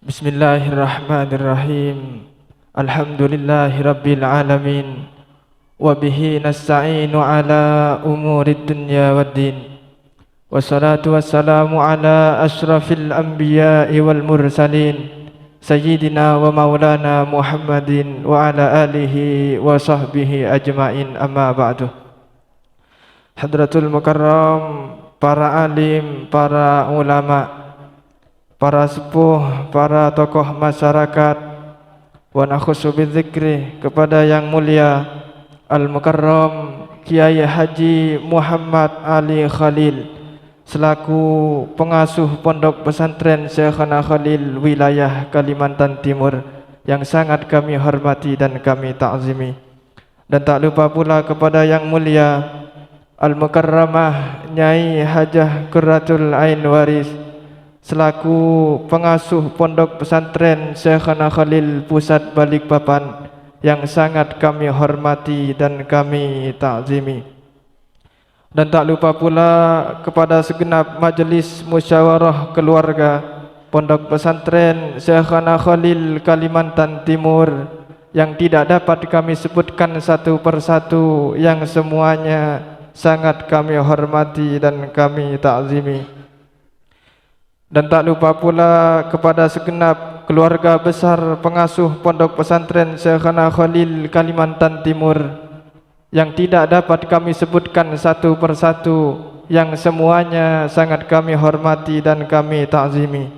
Bismillahirrahmanirrahim. Alhamdulillahirabbil alamin. Wa bihi nasta'inu ala umurid dunya waddin. Wassalatu wassalamu ala asyrafil anbiya'i wal mursalin, sayyidina wa maulana Muhammadin wa ala alihi wa sahbihi ajma'in, amma ba'du. Hadratul mukarram, para alim, para ulama, para sepuh, para tokoh masyarakat, wa nakhussu bidzikri, kepada yang mulia Al-Mukarram Kiai Haji Muhammad Ali Khalil selaku pengasuh Pondok Pesantren Syekhana Khalil wilayah Kalimantan Timur yang sangat kami hormati dan kami ta'zimi. Dan tak lupa pula kepada yang mulia Al-Mukarramah Nyai Hajah Qurratul Ain Waris selaku pengasuh Pondok Pesantren Syekhana Khalil Pusat Balikpapan yang sangat kami hormati dan kami ta'zimi. Dan tak lupa pula kepada segenap majlis musyawarah keluarga Pondok Pesantren Syekhana Khalil Kalimantan Timur yang tidak dapat kami sebutkan satu persatu, yang semuanya sangat kami hormati dan kami ta'zimi. Dan tak lupa pula kepada segenap keluarga besar pengasuh Pondok Pesantren Syekhana Khalil Kalimantan Timur yang tidak dapat kami sebutkan satu persatu, yang semuanya sangat kami hormati dan kami ta'zimi.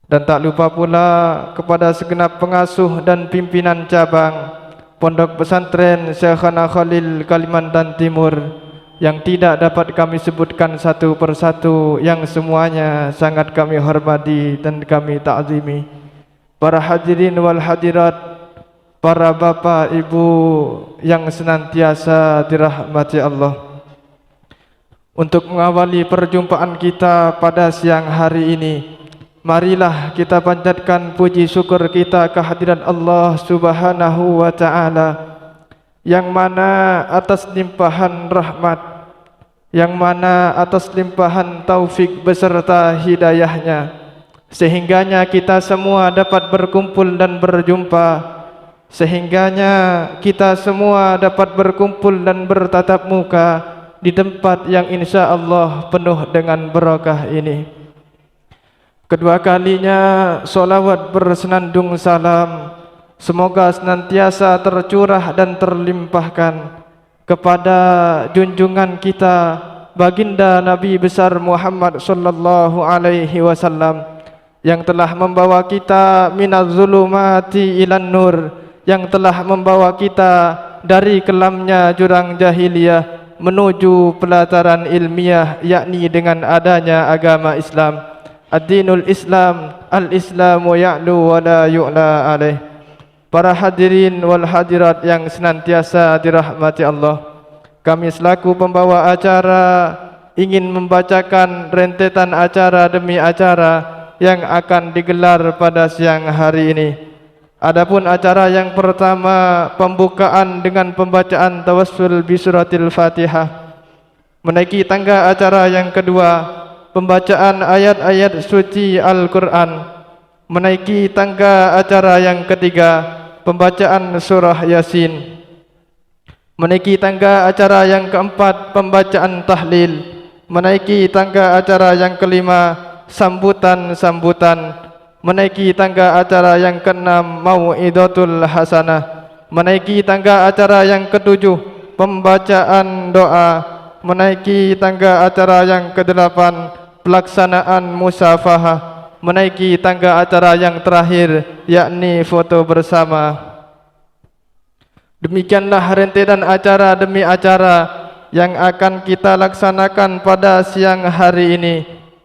Dan tak lupa pula kepada segenap pengasuh dan pimpinan cabang Pondok Pesantren Syekhana Khalil Kalimantan Timur yang tidak dapat kami sebutkan satu persatu, yang semuanya sangat kami hormati dan kami ta'zimi. Para hadirin wal hadirat, para bapak ibu yang senantiasa dirahmati Allah. Untuk mengawali perjumpaan kita pada siang hari ini, marilah kita panjatkan puji syukur kita kehadiran Allah Subhanahu wa ta'ala, yang mana atas limpahan rahmat, yang mana atas limpahan taufik beserta hidayahnya, sehingganya kita semua dapat berkumpul dan berjumpa, sehingganya kita semua dapat berkumpul dan bertatap muka di tempat yang insya Allah penuh dengan barakah ini. Kedua kalinya solawat bersenandung salam semoga senantiasa tercurah dan terlimpahkan kepada junjungan kita baginda Nabi besar Muhammad sallallahu alaihi wasallam yang telah membawa kita minaz zulumati ilan nur, yang telah membawa kita dari kelamnya jurang jahiliyah menuju pelataran ilmiah, yakni dengan adanya agama Islam. Ad-dinul Islam, al-Islamu ya'lu wa la yu'la alaih. Para hadirin wal hadirat yang senantiasa dirahmati Allah, kami selaku pembawa acara ingin membacakan rentetan acara demi acara yang akan digelar pada siang hari ini. Adapun acara yang pertama, pembukaan dengan pembacaan tawassul bi suratil Fatihah. Menaiki tangga acara yang kedua, pembacaan ayat-ayat suci Al-Quran. Menaiki tangga acara yang ketiga, pembacaan surah Yasin. Menaiki tangga acara yang keempat, pembacaan tahlil. Menaiki tangga acara yang kelima, sambutan-sambutan. Menaiki tangga acara yang keenam, mau'idatul hasanah. Menaiki tangga acara yang ketujuh, pembacaan doa. Menaiki tangga acara yang kedelapan, pelaksanaan musafahah. Menaiki tangga acara yang terakhir, yakni foto bersama. Demikianlah rentetan acara demi acara yang akan kita laksanakan pada siang hari ini.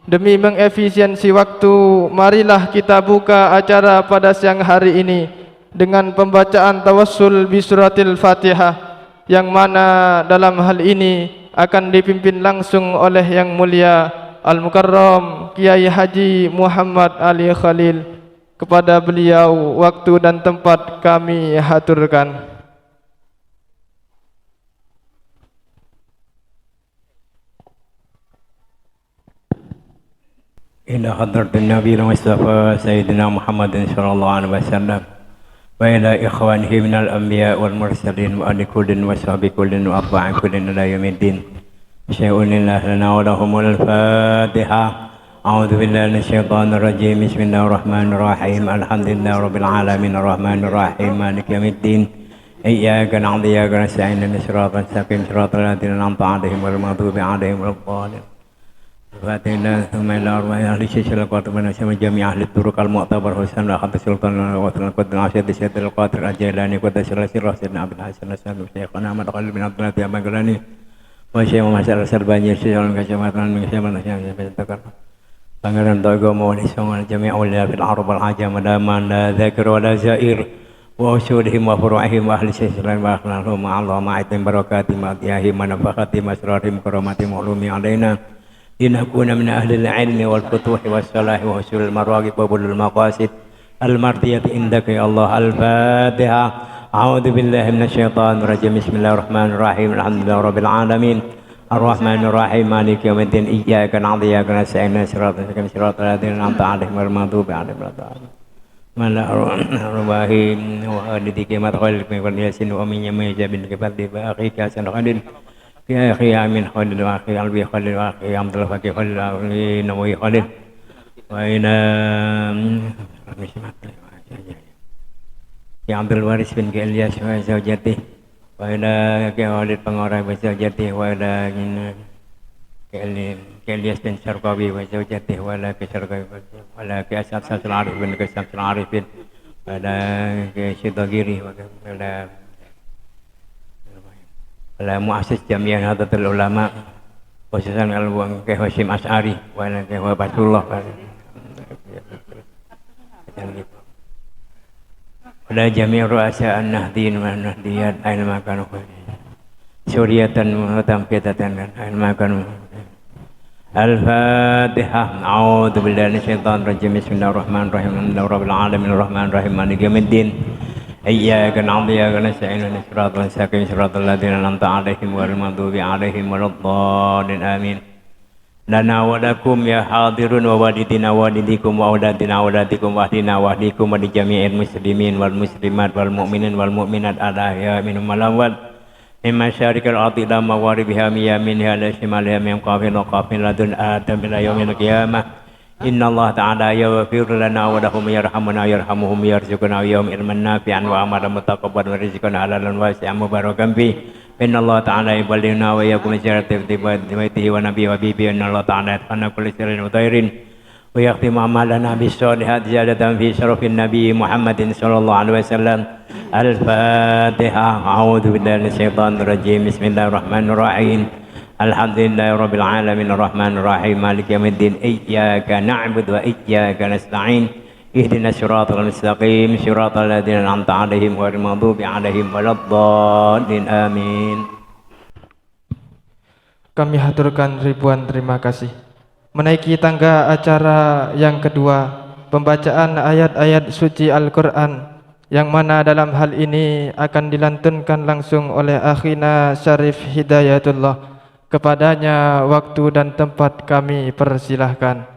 Demi mengefisiensi waktu, marilah kita buka acara pada siang hari ini dengan pembacaan tawassul bi suratil Fatihah, yang mana dalam hal ini akan dipimpin langsung oleh yang mulia Al-Mukarram Kiai Haji Muhammad Ali Khalil. Kepada beliau waktu dan tempat kami haturkan. إلى حضرة النبي المصطفى سيدنا محمد صلى الله عليه وسلم وإلى إخوانه من الأنبياء والمرسلين وآل كل وصحب كل وأتباع كل إلى يوم الدين شيء لله لنا ولهم الفاتحة أعوذ بالله من الشيطان الرجيم بسم الله الرحمن الرحيم الحمد لله رب العالمين الرحمن الرحيم مالك يوم الدين إياك نعبد وإياك نستعين اهدنا الصراط المستقيم صراط الذين أنعمت عليهم غير المغضوب عليهم ولا الضالين الفاتحة ثم إلى أرواح أهل الشيخ القاتل من أسماء جميع أهل الطرق المعتبر حسن أخذ السلطان وطن القدر عشد سيد القاتل الجيلاني قدس سر سيدنا عبد الحسن السلام شيخنا أحمد قلب بن عبد الله يا مغراني وشيخ مسألة السرباني الشيخ الكشمات من شيخ من الشيخ Pangeran Togo Mawali Songal Jami' Awliya fil Arab al-Ajam Daman la Zakir wa la Zair wa usulihim wa furu'ihim wa ahli sisilan wa akhlahum Allah ma'itim barakati ma'atiyahim wa nafakati masrarihim karamati mu'lumi alaina linakuna min ahli al-ilmi wal futuhi wa salahi wa usul al-maragib wa bulul maqasid al-mardiyati indaka ya Allah al-Fatiha A'udhu billahi minasyaitan rajim Bismillahirrahmanirrahim Alhamdulillah Rabbil Alamin الرحمن الرحيم مالك يوم الدين إياك نعبد وإياك نستعين صراط الذين أنعمت عليهم غير المغضوب عليهم ولا الضالين ملا الرواهي ووالديك ما تخلق من ياسين ومن يميز بالكفاف وأخيك حسن خليل يا أخي آمين خليل وأخي قلبي خليل وأخي عبد الفقي خليل وأخي نووي خليل وإلى يا عبد الوارث بن إلياس وزوجته وإلى كوالد Pengorai وزوجته وإلى كإلياس بن شرقاوي وزوجته وإلى كشرقاوي وإلى كأسد شمس العارف بن شمس العارفين وإلى كشيطاغيري وإلى مؤسس جمعية نهضة العلماء khususnya Hasyim Asy'ari وإلى Fatullah ولا جميع رؤساء النهديين والنهديات أينما كانوا سورية وتنفيذة أينما كانوا الفاتحة أعوذ بالله من الشيطان الرجيم بسم الله الرحمن الرحيم الحمد لله رب العالمين الرحمن الرحيم مالك يوم الدين إياك نعبد وإياك نستعين اهدنا الصراط المستقيم صراط الذين أنعمت عليهم غير المغضوب عليهم ولا الضالين آمين لنا ولكم يا حاضرون ووالدنا والديكم وأولادنا وأولادكم وأهلنا وأهليكم ولجميع المسلمين والمسلمات والمؤمنين والمؤمنات الأحياء منهم والأموات من مشارق الأرض إلى مغاربها من يمينها إلى شمالها من قافل وقافل لدن آدم إلى يوم القيامة إن الله تعالى يغفر لنا ولهم يرحمنا يرحمهم يرزقنا يوم علما نافعا وعملا متقبلا ورزقا حلالا واسعا مباركا فيه إن الله تعالى يبلغنا وإياكم زيارة بيته ونبيه وحبيبه إن الله تعالى يدخلنا كل سر وخير ويختم أعمالنا بالصالحات زيادة في شرف النبي محمد صلى الله عليه وسلم الفاتحة أعوذ بالله من الشيطان الرجيم بسم الله الرحمن الرحيم الحمد لله رب العالمين الرحمن الرحيم مالك يوم الدين إياك نعبد وإياك نستعين اهدنا الصراط المستقيم صراط الذين أنعمت عليهم غير المغضوب عليهم ولا الضالين آمين. Kami haturkan ribuan terima kasih. Menaiki tangga acara yang kedua, pembacaan ayat-ayat suci Al-Quran, yang mana dalam hal ini akan dilantunkan langsung oleh akhina Syarif Hidayatullah. Kepadanya waktu dan tempat kami persilahkan.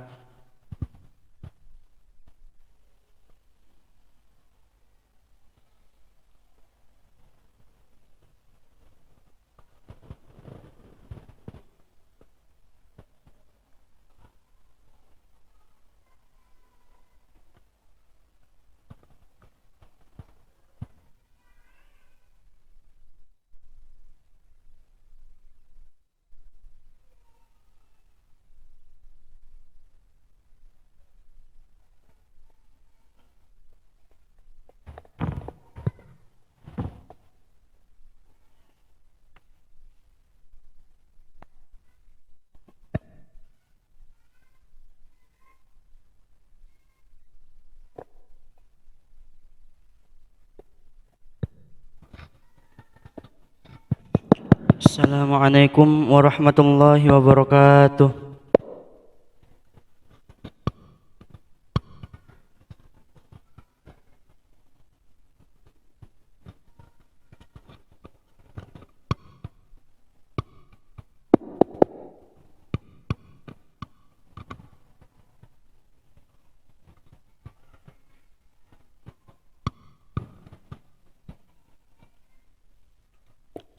Assalamualaikum warahmatullahi wabarakatuh.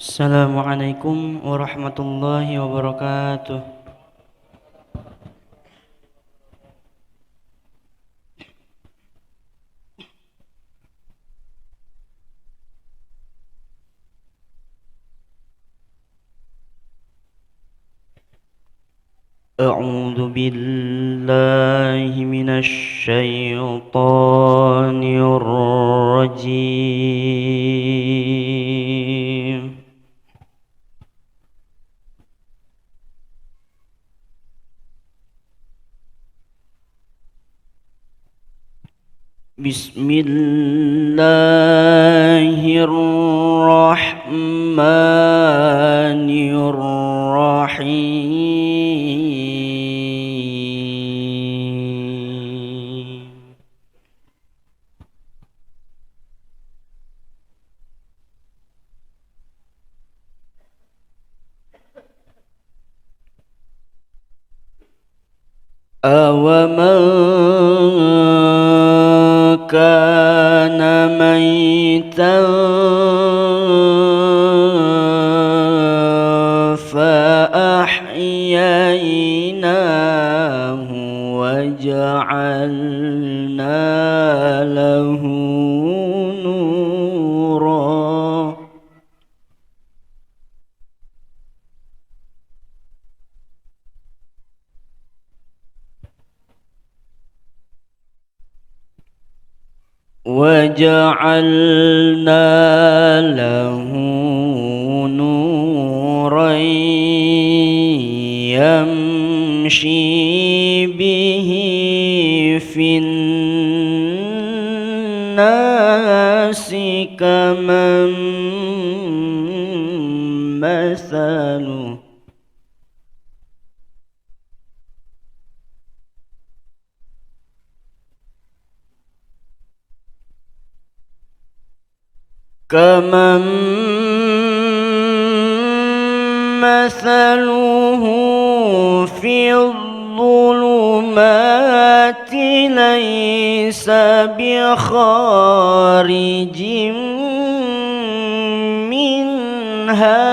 Assalamualaikum warahmatullahi wabarakatuh. أعوذ بالله من الشيطان الرجيم. بسم الله الرحمن الرحيم. أومن كان ميتا فأحييناه وجعلنا له نورا يمشي به في الناس كمن مثله في الظلمات ليس بخارج منها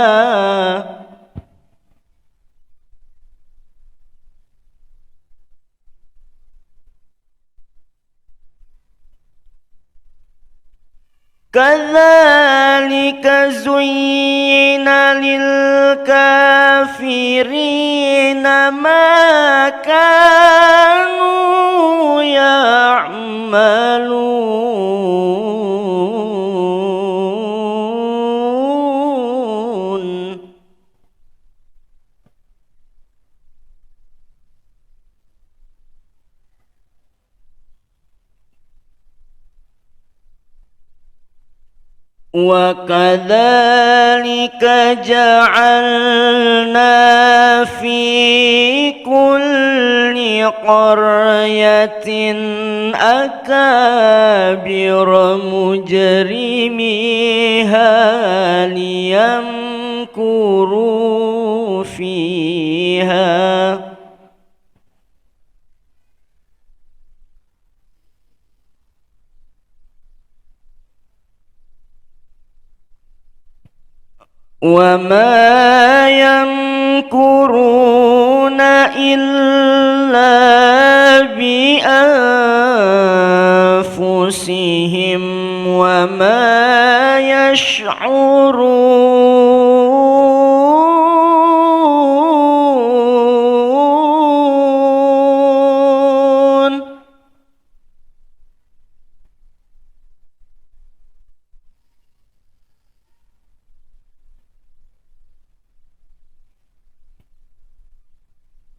كذلك زين للكافرين ما كانوا يعملون وكذلك جعلنا في كل قرية أكابر مجرميها ليمكروا فيها وما يمكرون إلا بأنفسهم وما يشعرون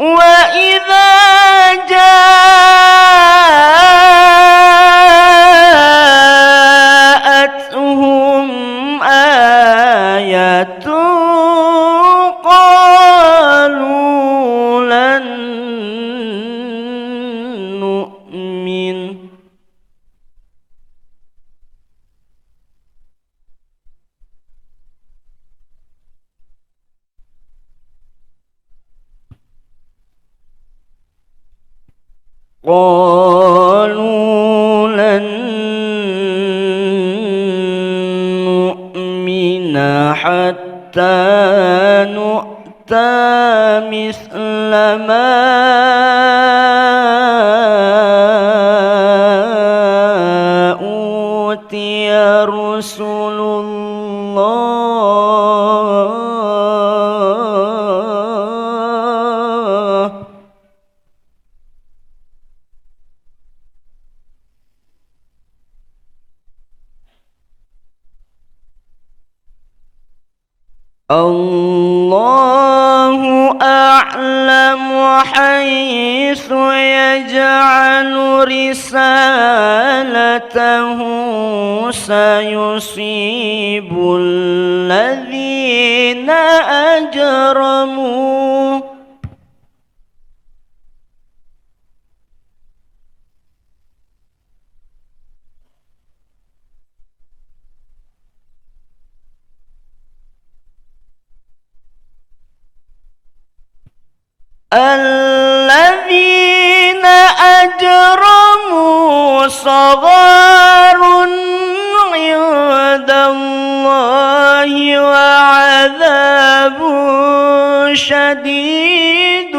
وإذا جاءتهم آية قالوا لن نؤمن قالوا لن نؤمن حتى الله أعلم حيث يجعل رسالته سيصيب الذين أجرموا الذين أجرموا صغار عند الله وعذاب شديد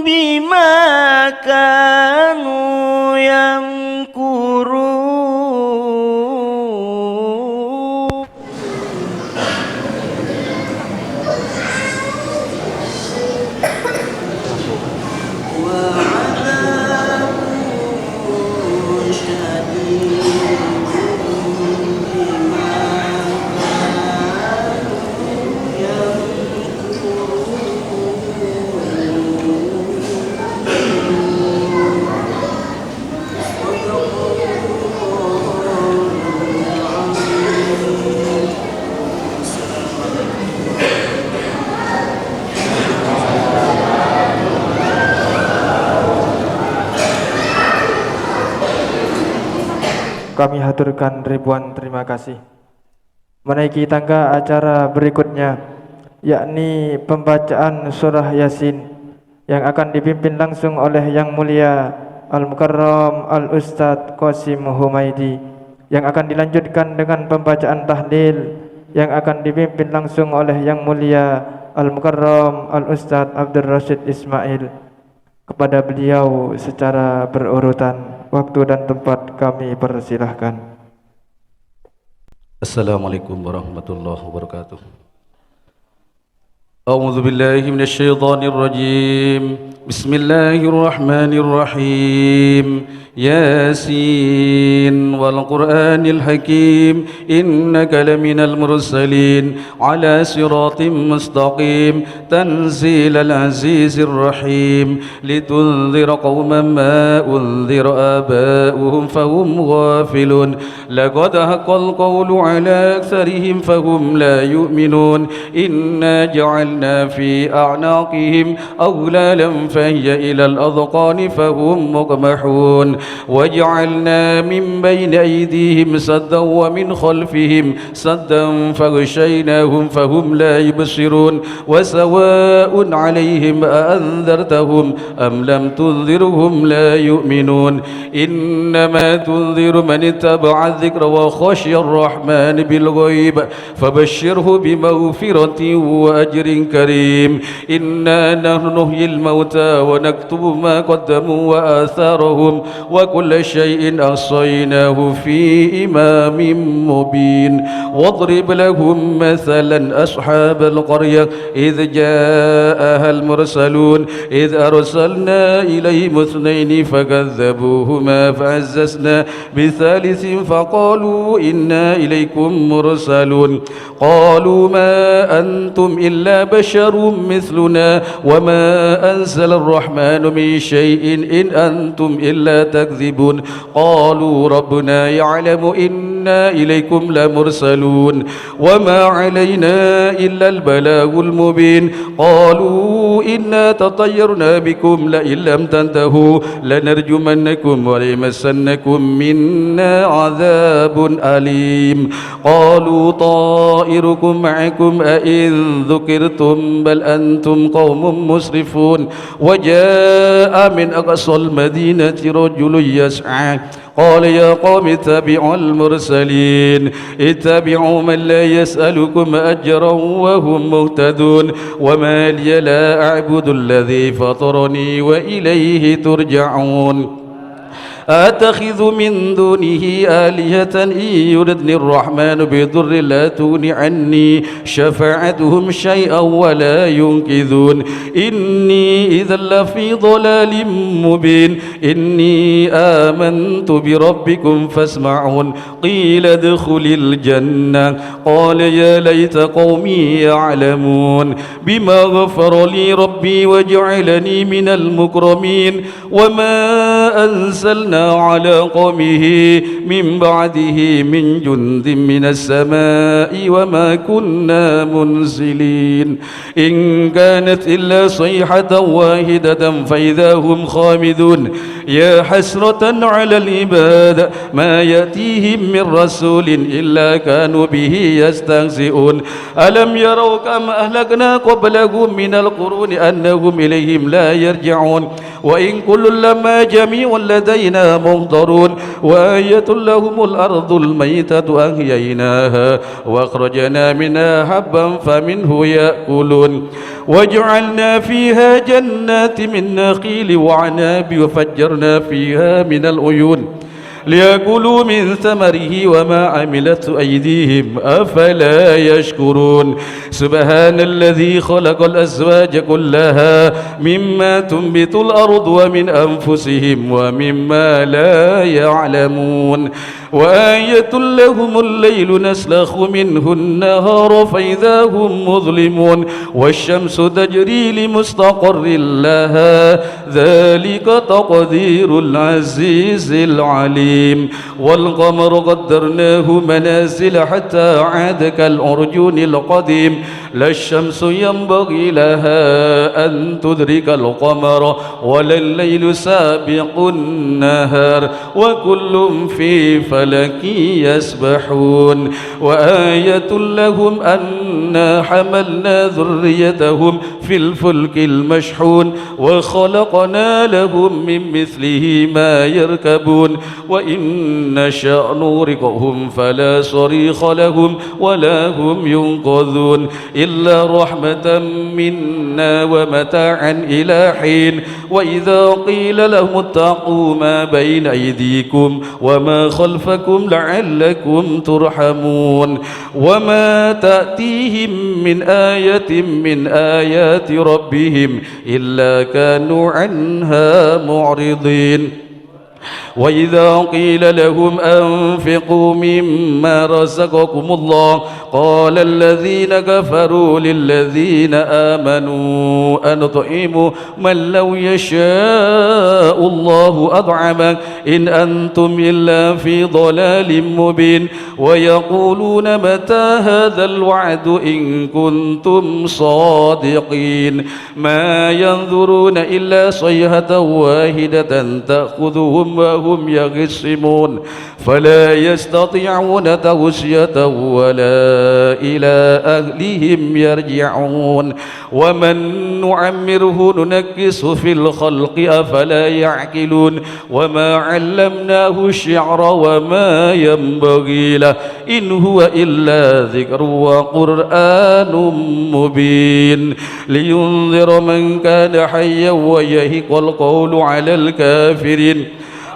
بما كانوا يمكرون. Kami haturkan ribuan terima kasih. Menaiki tangga acara berikutnya, yakni pembacaan surah Yasin yang akan dipimpin langsung oleh Yang Mulia Al-Mukarram Al-Ustadz Qasim Humaidi, yang akan dilanjutkan dengan pembacaan tahlil yang akan dipimpin langsung oleh Yang Mulia Al-Mukarram Al-Ustadz Abdul Rashid Ismail. Kepada beliau secara berurutan, waktu dan tempat kami persilahkan. Assalamualaikum warahmatullahi wabarakatuh. A'udzu billahi minasyaitonir rajim. Bismillahirrahmanirrahim. Yasin wal Qur'anil Hakim, innaka laminal mursalin ala siratim mustaqim, tanzilal azizir rahim, litunzira qauman ma unzira aba'uhum fahum ghafilun, laqad haqqal qawlu ala aktharihim fahum la yu'minun, inna ja'alna fi a'naqihim aghlalan fahiya ilal adqani fahum muqmahun, وجعلنا من بين أيديهم سدا ومن خلفهم سدا فغشيناهم فهم لا يبصرون، وسواء عليهم أأنذرتهم أم لم تنذرهم لا يؤمنون، إنما تنذر من اتبع الذكر وخشي الرحمن بالغيب فبشره بمغفرة وأجر كريم، إنا نحن نحيي الموتى ونكتب ما قدموا وآثارهم وكل شيء أحصيناه في إمام مبين، واضرب لهم مثلا أصحاب القرية إذ جاءها المرسلون إذ أرسلنا إليهم اثنين فكذبوهما فعززنا بثالث فقالوا إنا إليكم مرسلون، قالوا ما أنتم إلا بشر مثلنا وما أنزل الرحمن من شيء إن أنتم إلا تكذبون، قالوا ربنا يعلم إنا إليكم لمرسلون وما علينا إلا البلاغ المبين، قالوا إنا تطيرنا بكم لئن لم تنتهوا لنرجمنكم وليمسنكم منا عذاب أليم، قالوا طائركم معكم أئن ذكرتم بل أنتم قوم مسرفون، وجاء من أقصى المدينة رجل يسعى قال يا قوم اتبعوا المرسلين اتبعوا من لا يسألكم أجرا وهم مهتدون، وما لي لا أعبد الذي فطرني وإليه ترجعون، أتخذ من دونه آلهة إن يردني الرحمن بضر لا تغن عني شفاعتهم شيئا ولا ينقذون إني إذا لفي ضلال مبين إني آمنت بربكم فاسمعون قيل ادخل الجنة قال يا ليت قومي يعلمون بما غفر لي ربي وجعلني من المكرمين وما أنزلنا على قومه من بعده من جند من السماء وما كنا منزلين إن كانت إلا صيحة واحدة فإذا هم خامدون يا حسرة على العباد ما يأتيهم من رسول إلا كانوا به يستهزئون ألم يروا كم أهلكنا قبلهم من القرون أنهم إليهم لا يرجعون وإن كل لما جميع لدينا محضرون وآية لهم الأرض الميتة أحييناها وأخرجنا منها حبا فمنه يأكلون وجعلنا فيها جنات من نخيل وعناب وفجرنا فيها من العيون ليأكلوا من ثمره وما عملت أيديهم أفلا يشكرون سبحان الذي خلق الأزواج كلها مما تنبت الأرض ومن أنفسهم ومما لا يعلمون وآية لهم الليل نسلخ منه النهار فإذا هم مظلمون والشمس تجري لمستقر لها ذلك تقدير العزيز العليم والقمر قدرناه منازل حتى عاد كالأرجون القديم لا الشمس ينبغي لها أن تدرك القمر ولا الليل سابق النهار وكل في فلك يسبحون وآية لهم أنا حملنا ذريتهم في الفلك المشحون وخلقنا لهم من مثله ما يركبون وإن نشأ نغرقهم فلا صريخ لهم ولا هم ينقذون إلا رحمة منا ومتاعا إلى حين وإذا قيل لهم اتقوا ما بين أيديكم وما خلفكم لعلكم ترحمون وما تأتيهم من آية من آيات ربهم إلا كانوا عنها معرضين وإذا قيل لهم أنفقوا مما رزقكم الله قال الذين كفروا للذين آمنوا أنطعم من لو يشاء الله أطعمه إن أنتم إلا في ضلال مبين ويقولون متى هذا الوعد إن كنتم صادقين ما ينظرون إلا صيحة واحدة تأخذهم وهم يخصمون فلا يستطيعون توصية ولا إلى أهلهم يرجعون ومن نعمره ننكس في الخلق أفلا يعقلون وما علمناه الشعر وما ينبغي له إن هو إلا ذكر وقرآن مبين لينذر من كان حيا ويهق القول على الكافرين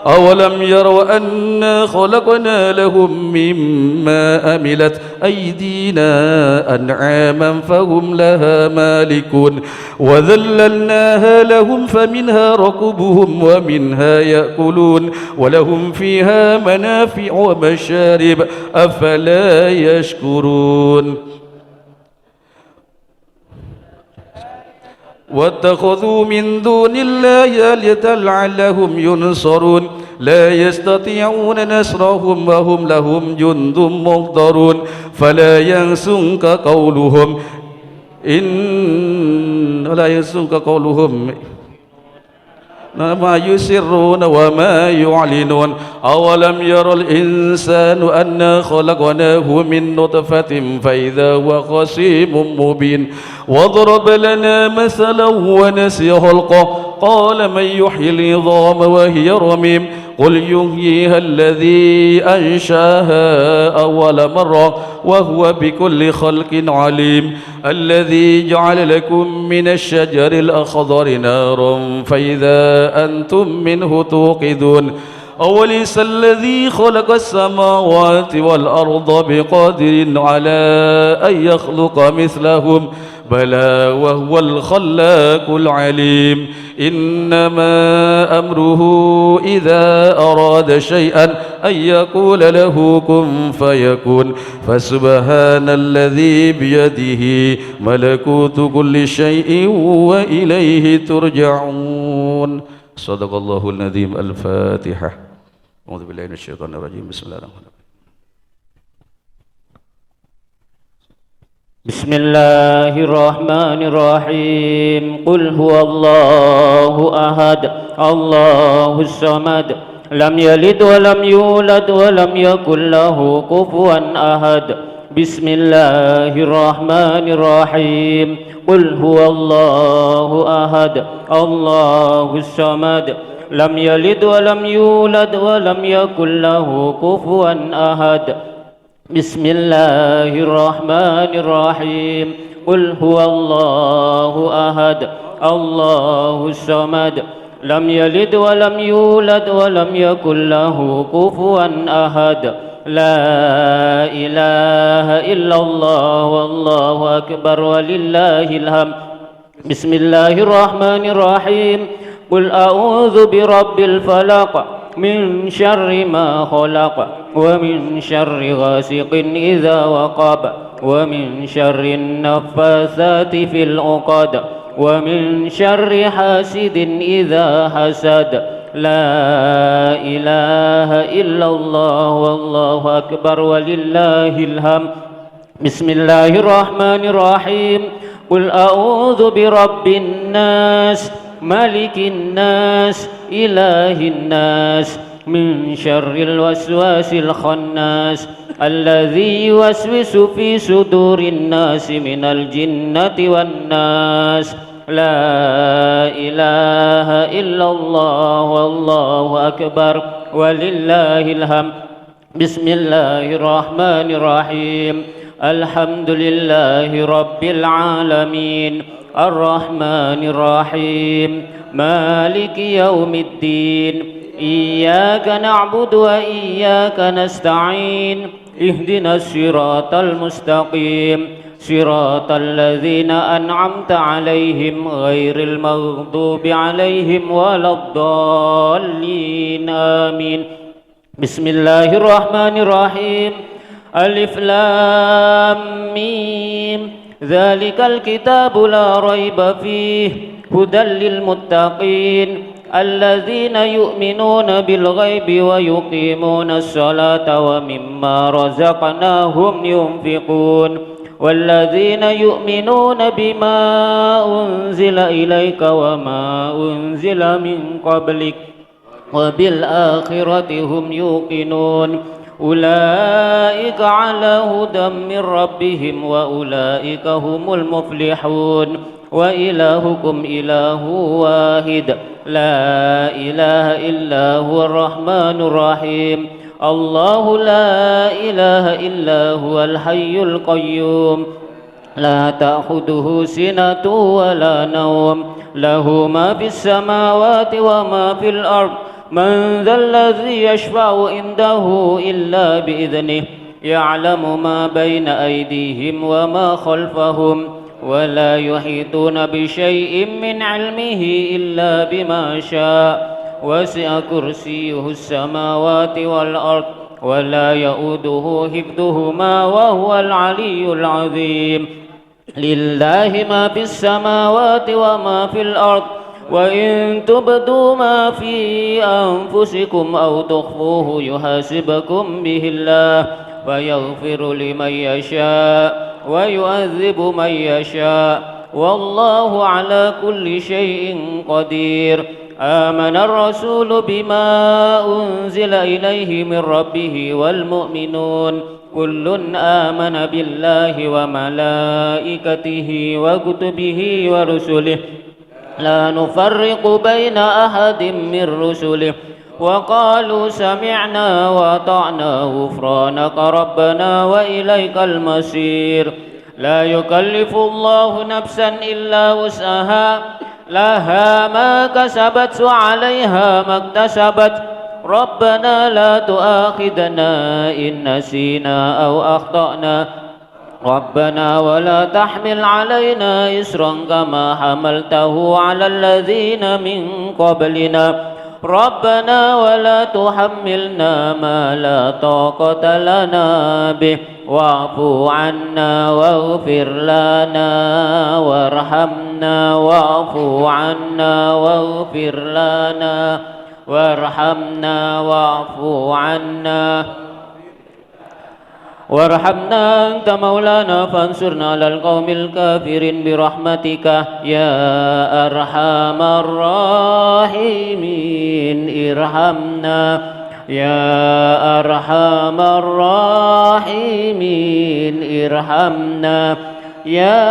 أولم يروا أنا خلقنا لهم مما أملت أيدينا أنعاما فهم لها مالكون وذللناها لهم فمنها ركوبهم ومنها يأكلون ولهم فيها منافع ومشارب أفلا يشكرون واتخذوا من دون الله آلهة لعلهم ينصرون لا يستطيعون نصرهم وهم لهم جند محضرون فلا يحزنك قولهم ما يسرون وما يعلنون أولم ير الإنسان أنا خلقناه من نطفة فإذا هو خصيم مبين وضرب لنا مثلا ونسي خلقه قال من يحيي العظام وهي رميم قل يحييها الذي أنشاها أول مرة وهو بكل خلق عليم الذي جعل لكم من الشجر الأخضر نارا فإذا أنتم منه توقدون أوليس الذي خلق السماوات والأرض بقادر على أن يخلق مثلهم بلى وهو الخلاق العليم إنما أمره إذا أراد شيئا أن يقول له كن فيكون فسبحان الذي بيده ملكوت كل شيء وإليه ترجعون صدق الله العظيم. الفاتحة. أعوذ بالله من الشيطان الرجيم. بسم الله الرحمن الرحيم. بسم الله الرحمن الرحيم. قل هو الله أحد الله الصمد لم يلد ولم يولد ولم يكن له كفوا أحد. بسم الله الرحمن الرحيم. قل هو الله أحد الله الصمد لم يلد ولم يولد ولم يكن له كفوا أحد. بسم الله الرحمن الرحيم. قل هو الله أحد الله الصمد لم يلد ولم يولد ولم يكن له كفوا أحد. لا إله إلا الله والله أكبر ولله الحمد. بسم الله الرحمن الرحيم. قل أعوذ برب الفلق من شر ما خلق ومن شر غاسق إذا وقب ومن شر النفاثات في العقد ومن شر حاسد إذا حسد. لا إله إلا الله والله أكبر ولله الحمد. بسم الله الرحمن الرحيم. قل أعوذ برب الناس ملك الناس إله الناس من شر الوسواس الخناس الذي يوسوس في صدور الناس من الجنة والناس. لا إله إلا الله والله أكبر ولله الحمد. بسم الله الرحمن الرحيم. الحمد لله رب العالمين الرحمن الرحيم مالك يوم الدين إياك نعبد وإياك نستعين اهدنا الصراط المستقيم صراط الذين أنعمت عليهم غير المغضوب عليهم ولا الضالين آمين. بسم الله الرحمن الرحيم. ألف لام ميم ذلك الكتاب لا ريب فيه هدى للمتقين الذين يؤمنون بالغيب ويقيمون الصلاة ومما رزقناهم ينفقون والذين يؤمنون بما أنزل إليك وما أنزل من قبلك وبالآخرة هم يوقنون أولئك على هدى من ربهم وأولئك هم المفلحون وإلهكم إله واحد لا إله إلا هو الرحمن الرحيم. الله لا إله إلا هو الحي القيوم لا تأخذه سنة ولا نوم له ما في السماوات وما في الأرض من ذا الذي يشفع عنده إلا بإذنه يعلم ما بين أيديهم وما خلفهم ولا يحيطون بشيء من علمه إلا بما شاء وسع كرسيه السماوات والأرض ولا يؤوده حفظهما وهو العلي العظيم. لله ما في السماوات وما في الأرض وإن تبدوا ما في أنفسكم أو تخفوه يحاسبكم به الله فيغفر لمن يشاء ويعذب من يشاء والله على كل شيء قدير. آمن الرسول بما أنزل إليه من ربه والمؤمنون كل آمن بالله وملائكته وكتبه ورسله لا نفرق بين أحد من رسله وقالوا سمعنا وأطعنا غفرانك ربنا وإليك المصير. لا يكلف الله نفسا إلا وسعها لها ما كسبت وعليها ما اكتسبت ربنا لا تؤاخذنا إن نسينا أو أخطأنا ربنا ولا تحمل علينا إصرا كما حملته على الذين من قبلنا ربنا ولا تحملنا ما لا طاقة لنا به واعف عنا واغفر لنا وارحمنا واعف عنا واغفر لنا وارحمنا واعف عنا وارحمنا أنت مولانا فانصرنا على القوم الكافرين برحمتك يا أرحم الراحمين ارحمنا يا أرحم الراحمين ارحمنا يا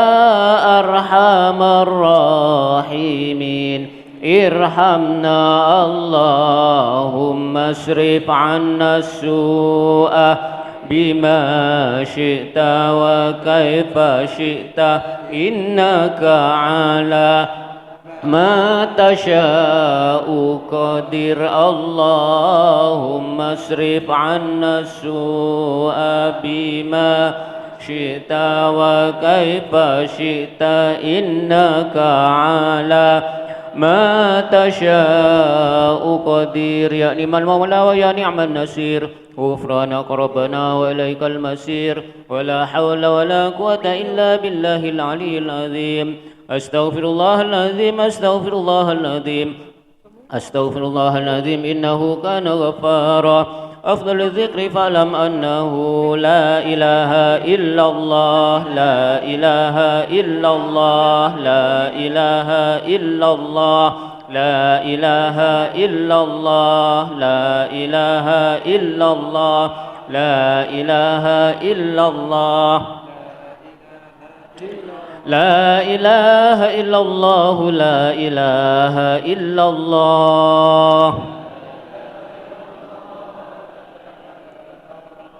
أرحم الراحمين ارحمنا اللهم اصرف عنا السوء بما شئت وكيف شئت إنك على ما تشاء قدير اللهم اصرف عنا السوء بما شئت وكيف شئت إنك على ما تشاء قدير يا نعم المولى ويا نعم النصير غفرانك ربنا وإليك المصير ولا حول ولا قوة إلا بالله العلي العظيم أستغفر الله العظيم أستغفر الله العظيم أستغفر الله العظيم إنه كان غفارا أفضل الذكر فاعلم أنه لا إله إلا الله لا إله إلا الله لا إله إلا الله لا إله إلا الله لا إله إلا الله لا إله إلا الله لا إله إلا الله لا إله إلا الله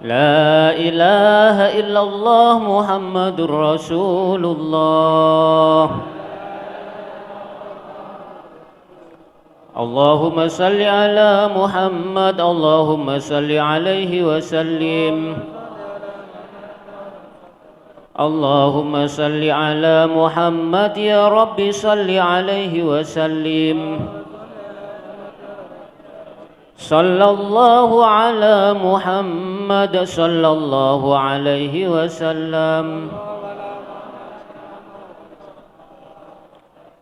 لا إله إلا الله محمد رسول الله اللهم صل على محمد اللهم صل عليه وسلم اللهم صل على محمد يا رب صل عليه وسلم صلى الله على محمد صلى الله عليه وسلم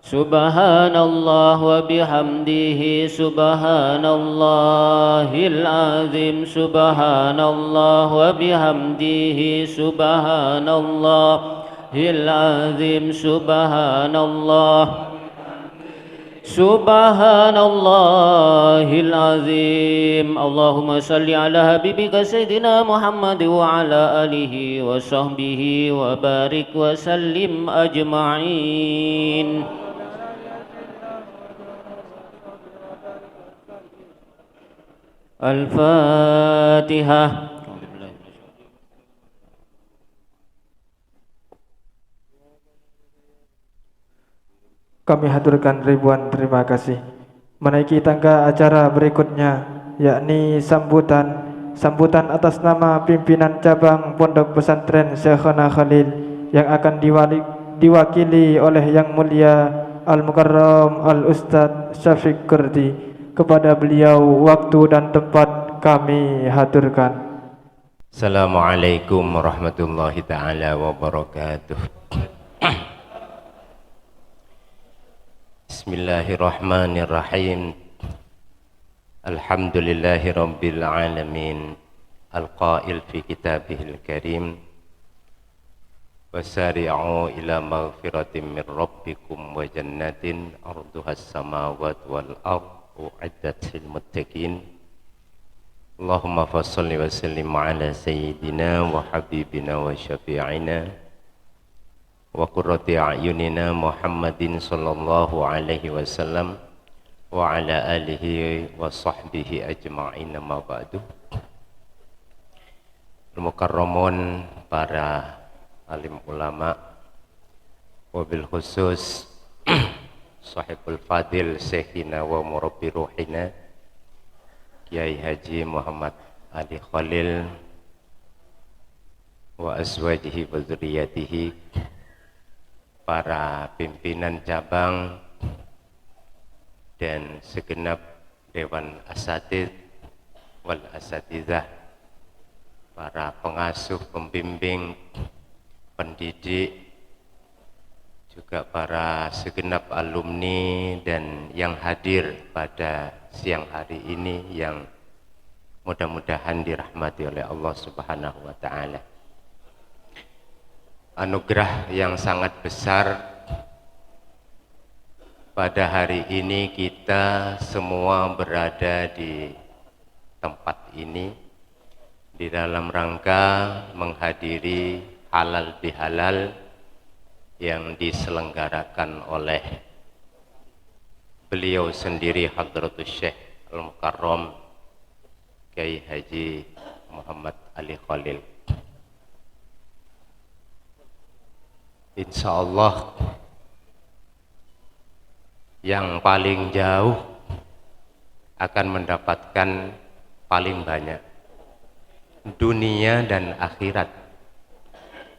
سبحان الله وبحمده سبحان الله العظيم سبحان الله وبحمده سبحان الله العظيم سبحان الله سبحان الله العظيم اللهم صل على حبيبك سيدنا محمد وعلى آله وصحبه وبارك وسلم أجمعين الفاتحة. Kami haturkan ribuan terima kasih. Menaiki tangga acara berikutnya, yakni sambutan atas nama pimpinan cabang Pondok Pesantren Syekhona Khalil yang akan diwakili oleh Yang Mulia Al-Mukarram Al-Ustadz Syafiq Kurdi. Kepada beliau waktu dan tempat kami haturkan. Assalamualaikum warahmatullahi ta'ala wabarakatuh. Bismillahirrahmanirrahim. Alhamdulillahi rabbil alamin. Al-qail fi kitabihil karim. Wasari'u ila maghfiratin min rabbikum wa jannatin arduhas samawat wal ard u'iddat lil muttaqin. Allahumma fassalli wa sallim ala sayyidina wa habibina wa syafi'ina wa qurrati a'yunina Muhammadin sallallahu alaihi wasallam wa ala alihi wa sahbihi ajma'in, ma ba'du. Mukarramun, para alim ulama, wabil khusus sahibul fadil syekhina wa murabbi ruhina Kiai Haji Muhammad Ali Khalil wa azwajihi wa dzurriyyatihi, para pimpinan cabang dan segenap dewan asatidz wal asatidzah, para pengasuh, pembimbing, pendidik, juga para segenap alumni dan yang hadir pada siang hari ini yang mudah-mudahan dirahmati oleh Allah Subhanahu wa taala. Anugerah yang sangat besar pada hari ini kita semua berada di tempat ini di dalam rangka menghadiri halal bihalal yang diselenggarakan oleh beliau sendiri Hadratus Syekh Al-Mukarram Kiai Haji Muhammad Ali Khalil. Insya Allah yang paling jauh akan mendapatkan paling banyak dunia dan akhirat.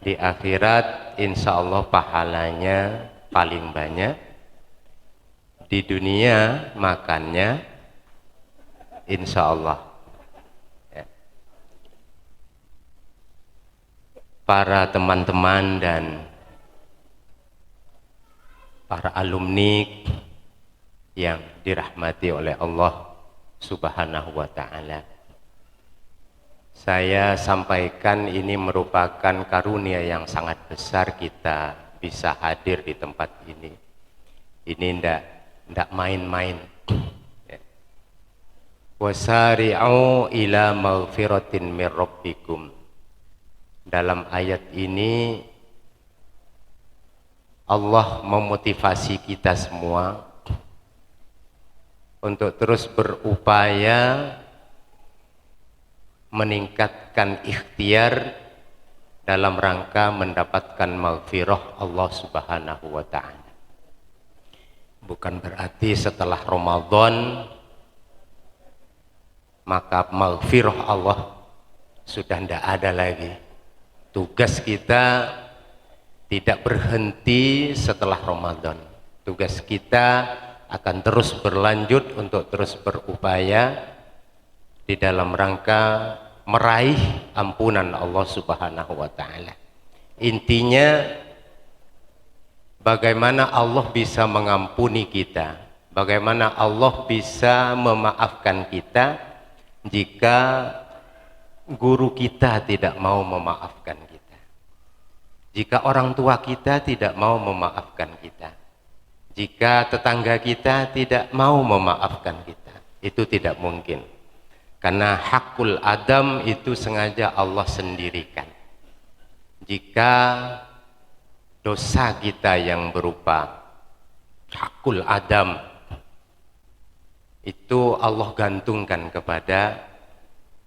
Di akhirat insya Allah pahalanya paling banyak, di dunia makannya insya Allah ya. Para teman-teman dan para alumni yang dirahmati oleh Allah Subhanahu wa ta'ala, saya sampaikan ini merupakan karunia yang sangat besar kita bisa hadir di tempat ini. Ini ndak main-main. Wasari'u ila maghfiratin mir rabbikum. Dalam ayat ini Allah memotivasi kita semua untuk terus berupaya meningkatkan ikhtiar dalam rangka mendapatkan maghfirah Allah Subhanahu wa ta'ala. Bukan berarti setelah Ramadan maka maghfirah Allah sudah tidak ada lagi. Tugas kita tidak berhenti setelah Ramadan. Tugas kita akan terus berlanjut untuk terus berupaya di dalam rangka meraih ampunan Allah Subhanahu wa ta'ala. Intinya bagaimana Allah bisa mengampuni kita, bagaimana Allah bisa memaafkan kita jika guru kita tidak mau memaafkan kita, jika orang tua kita tidak mau memaafkan kita, jika tetangga kita tidak mau memaafkan kita. Itu tidak mungkin. Karena hakul adam itu sengaja Allah sendirikan. Jika dosa kita yang berupa hakul adam itu Allah gantungkan kepada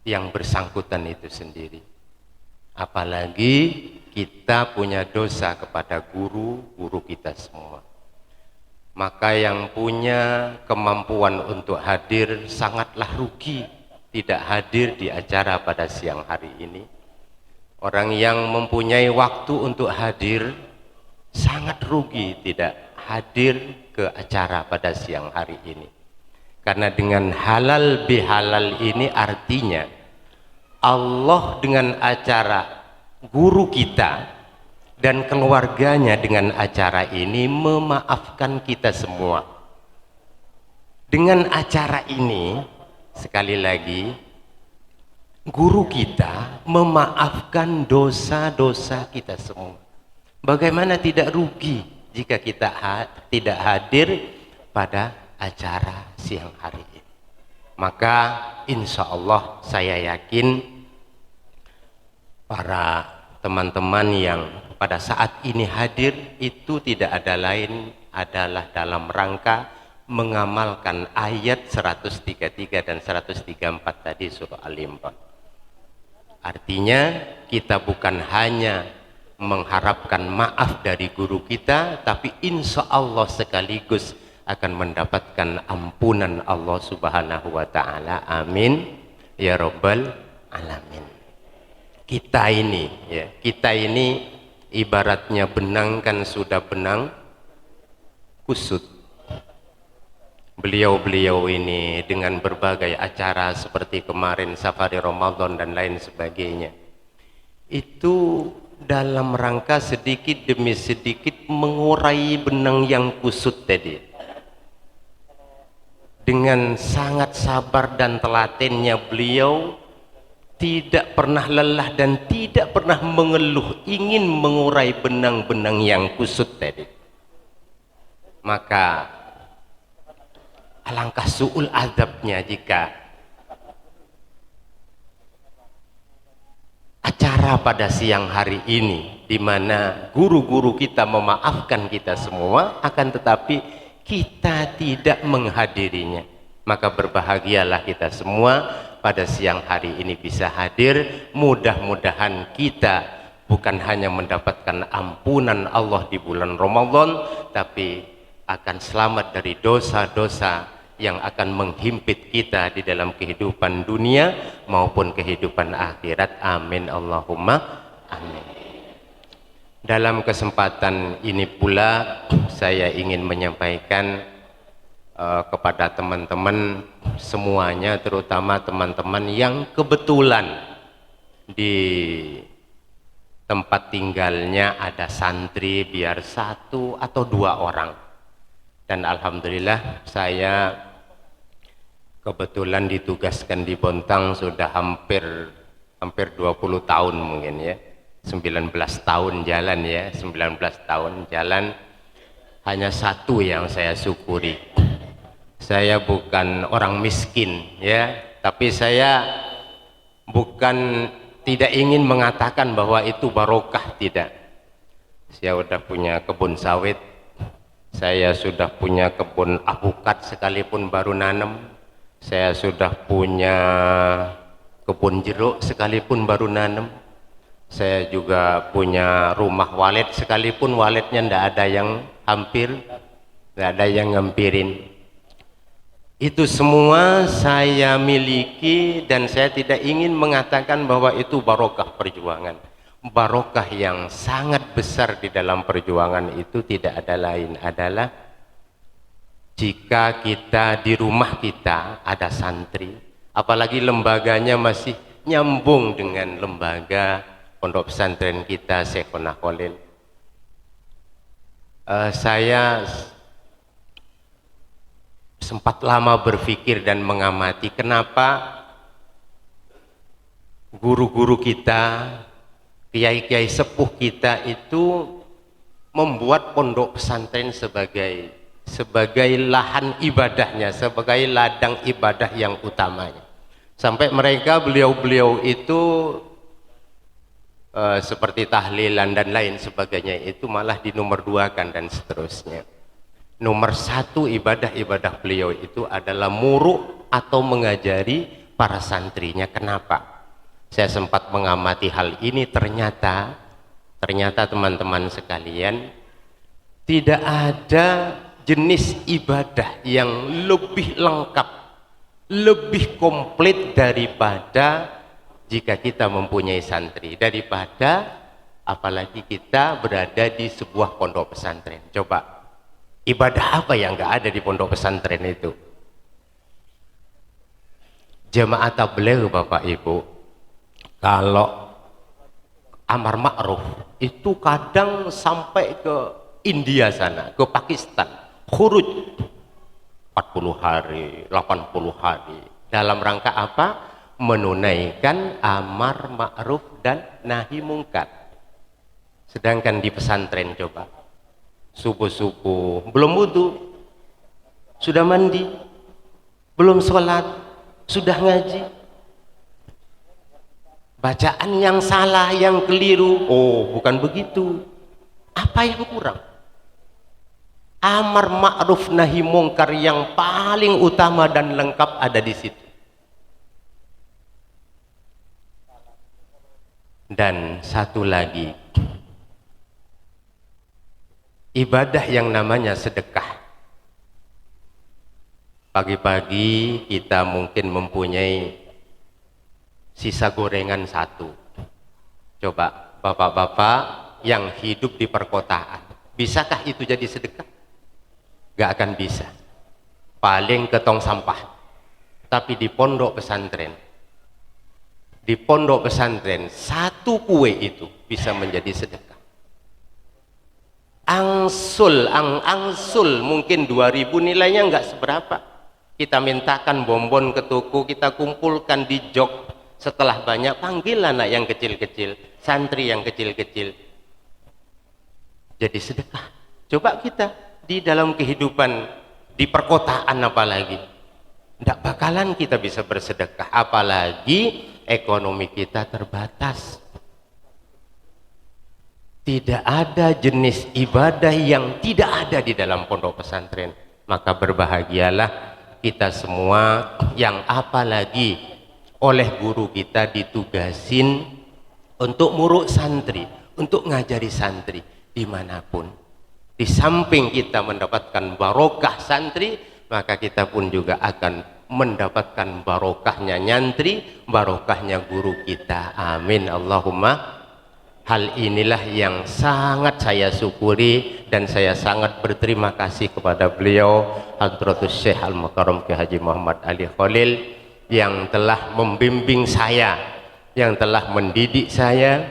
yang bersangkutan itu sendiri. Apalagi kita punya dosa kepada guru kita semua. Maka yang punya kemampuan untuk hadir sangatlah rugi tidak hadir di acara pada siang hari ini. Orang yang mempunyai waktu untuk hadir sangat rugi tidak hadir ke acara pada siang hari ini. Karena dengan halal bihalal ini artinya Allah dengan acara guru kita dan keluarganya dengan acara ini memaafkan kita semua. Dengan acara ini sekali lagi, guru kita memaafkan dosa-dosa kita semua. Bagaimana tidak rugi jika kita tidak hadir pada acara siang hari ini? Maka insya Allah saya yakin para teman-teman yang pada saat ini hadir itu tidak ada lain adalah dalam rangka mengamalkan ayat 133 dan 134 tadi surah Al-Imran. Artinya kita bukan hanya mengharapkan maaf dari guru kita, tapi insya Allah sekaligus akan mendapatkan ampunan Allah Subhanahu wa taala. Amin ya rabbal alamin. Kita ini ibaratnya benang, kan sudah benang kusut. Beliau-beliau ini dengan berbagai acara seperti kemarin Safari Ramadan dan lain sebagainya, itu dalam rangka sedikit demi sedikit mengurai benang yang kusut tadi. Dengan sangat sabar dan telatennya beliau tidak pernah lelah dan tidak pernah mengeluh ingin mengurai benang-benang yang kusut tadi. Maka alangkah su'ul adabnya jika acara pada siang hari ini di mana guru-guru kita memaafkan kita semua, akan tetapi kita tidak menghadirinya. Maka berbahagialah kita semua pada siang hari ini bisa hadir. Mudah-mudahan kita bukan hanya mendapatkan ampunan Allah di bulan Ramadan, tapi akan selamat dari dosa-dosa yang akan menghimpit kita di dalam kehidupan dunia maupun kehidupan akhirat. Amin Allahumma amin. Dalam kesempatan ini pula saya ingin menyampaikan kepada teman-teman semuanya, terutama teman-teman yang kebetulan di tempat tinggalnya ada santri, biar 1 atau 2 orang. Dan alhamdulillah saya kebetulan ditugaskan di Bontang sudah hampir 20 tahun mungkin ya. 19 tahun jalan ya, 19 tahun jalan. Hanya satu yang saya syukuri, saya bukan orang miskin ya, tapi saya bukan tidak ingin mengatakan bahwa itu barokah, tidak. Saya sudah punya kebun sawit, saya sudah punya kebun apukat sekalipun baru nanam, saya sudah punya kebun jeruk sekalipun baru nanam, saya juga punya rumah walet sekalipun waletnya tidak ada yang hampir, tidak ada yang ngempirin. Itu semua saya miliki dan saya tidak ingin mengatakan bahwa itu barokah perjuangan. Barokah yang sangat besar di dalam perjuangan itu tidak ada lain adalah jika kita di rumah kita ada santri, apalagi lembaganya masih nyambung dengan lembaga pondok pesantren kita Syekhona Khalil. Saya sempat lama berpikir dan mengamati kenapa guru-guru kita, kiai-kiai sepuh kita itu membuat pondok pesantren sebagai lahan ibadahnya, sebagai ladang ibadah yang utamanya. Sampai mereka beliau-beliau itu seperti tahlilan dan lain sebagainya itu malah dinomor 2-kan dan seterusnya. Nomor 1 ibadah-ibadah beliau itu adalah muruk atau mengajari para santrinya. Kenapa? Saya sempat mengamati hal ini, ternyata teman-teman sekalian, tidak ada jenis ibadah yang lebih lengkap, lebih komplit daripada jika kita mempunyai santri, daripada apalagi kita berada di sebuah pondok pesantren. Coba, ibadah apa yang nggak ada di pondok pesantren itu? Jemaah tabligh Bapak Ibu, kalau amar ma'ruf itu kadang sampai ke India sana, ke Pakistan, khuruj 40 hari, 80 hari. Dalam rangka apa? Menunaikan amar ma'ruf dan nahi mungkar. Sedangkan di pesantren coba, subuh-subuh belum wudu sudah mandi, belum sholat sudah ngaji, bacaan yang salah, yang keliru. Oh, bukan begitu. Apa yang kurang? Amar ma'ruf nahi mungkar yang paling utama dan lengkap ada di situ. Dan satu lagi, ibadah yang namanya sedekah. Pagi-pagi kita mungkin mempunyai sisa gorengan satu. Coba bapak-bapak yang hidup di perkotaan, bisakah itu jadi sedekah? Gak akan bisa. Paling ke tong sampah. Tapi di pondok pesantren, satu kue itu bisa menjadi sedekah. Angsul mungkin 2000, nilainya nggak seberapa. Kita mintakan bonbon ke toko, kita kumpulkan di jok. Setelah banyak, panggil anak yang kecil-kecil, santri yang kecil-kecil, jadi sedekah. Coba kita di dalam kehidupan di perkotaan apalagi, tidak bakalan kita bisa bersedekah, apalagi ekonomi kita terbatas. Tidak ada jenis ibadah yang tidak ada di dalam pondok pesantren. Maka berbahagialah kita semua yang apalagi oleh guru kita ditugasin untuk muruk santri, untuk ngajari santri dimanapun. Di samping kita mendapatkan barokah santri, maka kita pun juga akan mendapatkan barokahnya nyantri, barokahnya guru kita. Amin Allahumma. Hal inilah yang sangat saya syukuri dan saya sangat berterima kasih kepada beliau Hadratus Syekh Al-Mukarram Kiai Haji Muhammad Ali Khalil yang telah membimbing saya, yang telah mendidik saya,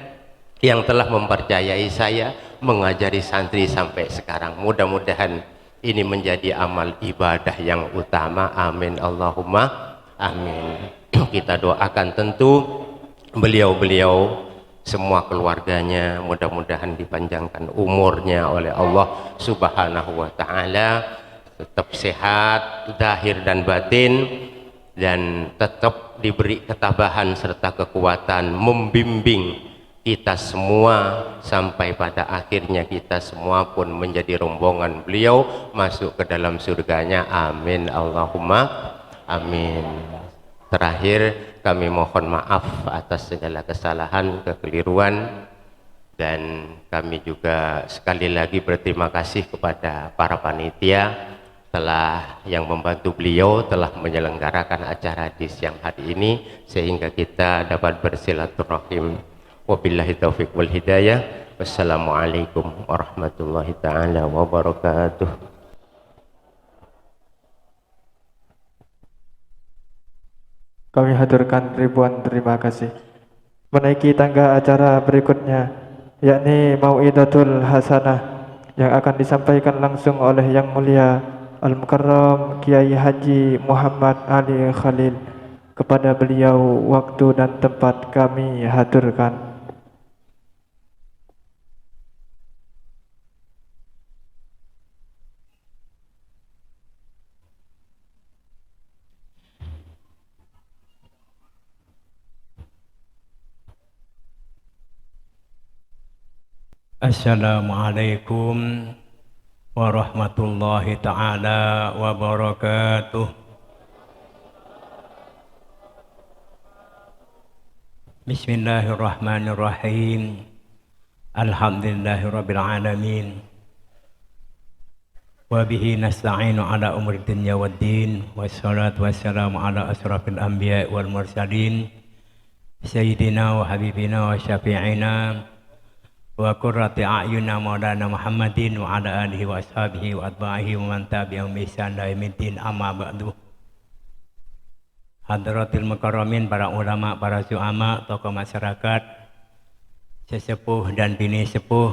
yang telah mempercayai saya mengajari santri sampai sekarang. Mudah-mudahan ini menjadi amal ibadah yang utama. Amin Allahumma amin. Kita doakan tentu beliau-beliau semua keluarganya, mudah-mudahan dipanjangkan umurnya oleh Allah Subhanahu wa taala, tetap sehat zahir dan batin, dan tetap diberi ketabahan serta kekuatan membimbing kita semua sampai pada akhirnya kita semua pun menjadi rombongan beliau masuk ke dalam surganya. Amin Allahumma amin. Terakhir kami mohon maaf atas segala kesalahan, kekeliruan, dan kami juga sekali lagi berterima kasih kepada para panitia yang membantu beliau telah menyelenggarakan acara di siang hari ini sehingga kita dapat bersilaturahim. Wabillahi taufiq wal hidayah. Wassalamualaikum warahmatullahi taala wabarakatuh. Kami haturkan ribuan terima kasih. Menaiki tangga acara berikutnya, yakni Mau'idatul Hasanah yang akan disampaikan langsung oleh Yang Mulia Al-Mukarram Kiai Haji Muhammad Ali Khalil. Kepada beliau waktu dan tempat kami haturkan. Assalamualaikum warahmatullahi ta'ala wabarakatuh. Bismillahirrahmanirrahim. Alhamdulillahirabbil alamin. Wa bihi nasta'inu ala umuri dunya waddin. Wassalatu wassalamu ala asrafil anbiya wal mursalin. Sayyidina wa habibina wa syafi'ina wa qurrati a'yunina maulana Muhammadin wa ala alihi wa ashabihi wa atba'ihi wa man tabi'ahum bi ihsan ila yaumiddin. Amma ba'du. Hadratil mukarramin, para ulama, para zu'ama, tokoh masyarakat, sesepuh dan bini sepuh,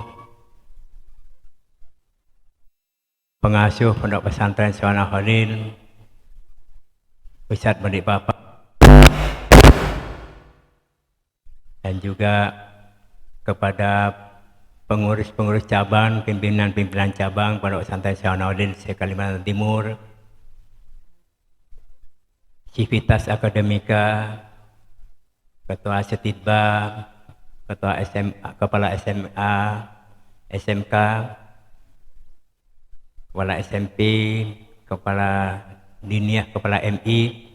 pengasuh Pondok Pesantren Syekh Khalil, Ustadz Badik Bapak, dan juga kepada pengurus-pengurus cabang, pimpinan-pimpinan cabang Pondok Pesantren Syekh Khalil se-Kalimantan Timur, Civitas Akademika, Ketua Setidba, Ketua SMA, Kepala SMA, SMK, Kepala SMP, Kepala Diniyah, Kepala MI,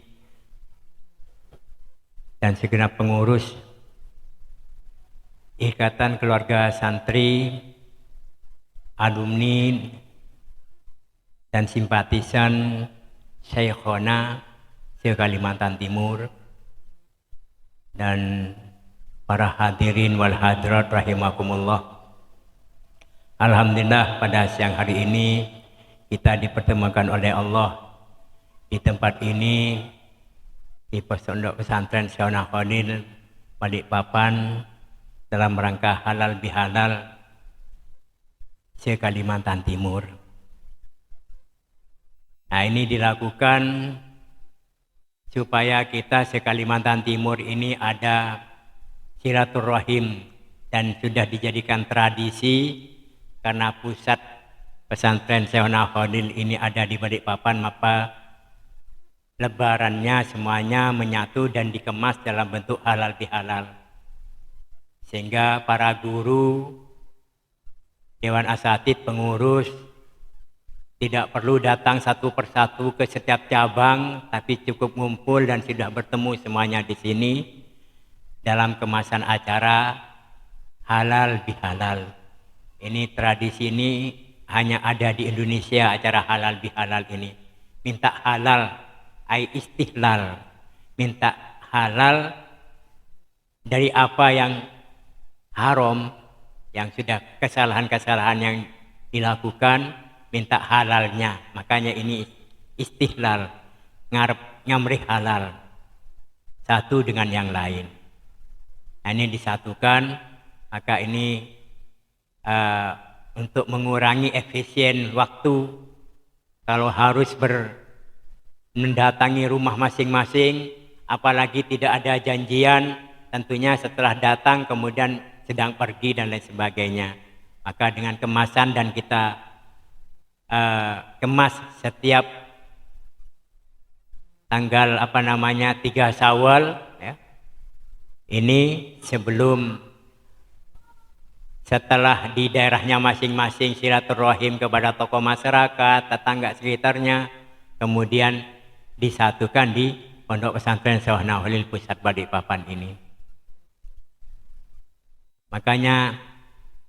dan segenap pengurus Ikatan Keluarga Santri, alumni, dan simpatisan Syekhona se-Kalimantan Timur, dan para hadirin wal hadirat rahimakumullah. Alhamdulillah pada siang hari ini kita dipertemukan oleh Allah di tempat ini, di Pondok Pesantren Syekh Khalil Balikpapan, dalam rangka halal bihalal se-Kalimantan Timur. Nah, ini dilakukan supaya kita se-Kalimantan Timur ini ada silaturahim, dan sudah dijadikan tradisi karena pusat pesantren Syekh Khalil ini ada di Balikpapan, maka lebarannya semuanya menyatu dan dikemas dalam bentuk halal bihalal, sehingga para guru, dewan asatid, pengurus tidak perlu datang satu persatu ke setiap cabang, tapi cukup ngumpul dan sudah bertemu semuanya di sini dalam kemasan acara halal bihalal. Ini tradisi ini hanya ada di Indonesia, acara halal bihalal ini. Minta halal, ai istihlal, minta halal dari apa yang haram, yang sudah kesalahan-kesalahan yang dilakukan, minta halalnya. Makanya ini istihlal, ngamrih halal, satu dengan yang lain. Nah, ini disatukan, maka ini untuk mengurangi efisien waktu. Kalau harus mendatangi rumah masing-masing, apalagi tidak ada janjian, tentunya setelah datang kemudian sedang pergi dan lain sebagainya. Maka dengan kemasan, dan kita kemas setiap tanggal 3 Syawal ya. Ini setelah di daerahnya masing-masing silaturahim kepada tokoh masyarakat, tetangga sekitarnya, kemudian disatukan di Pondok Pesantren Syekh Khalil Pusat Balikpapan ini. Makanya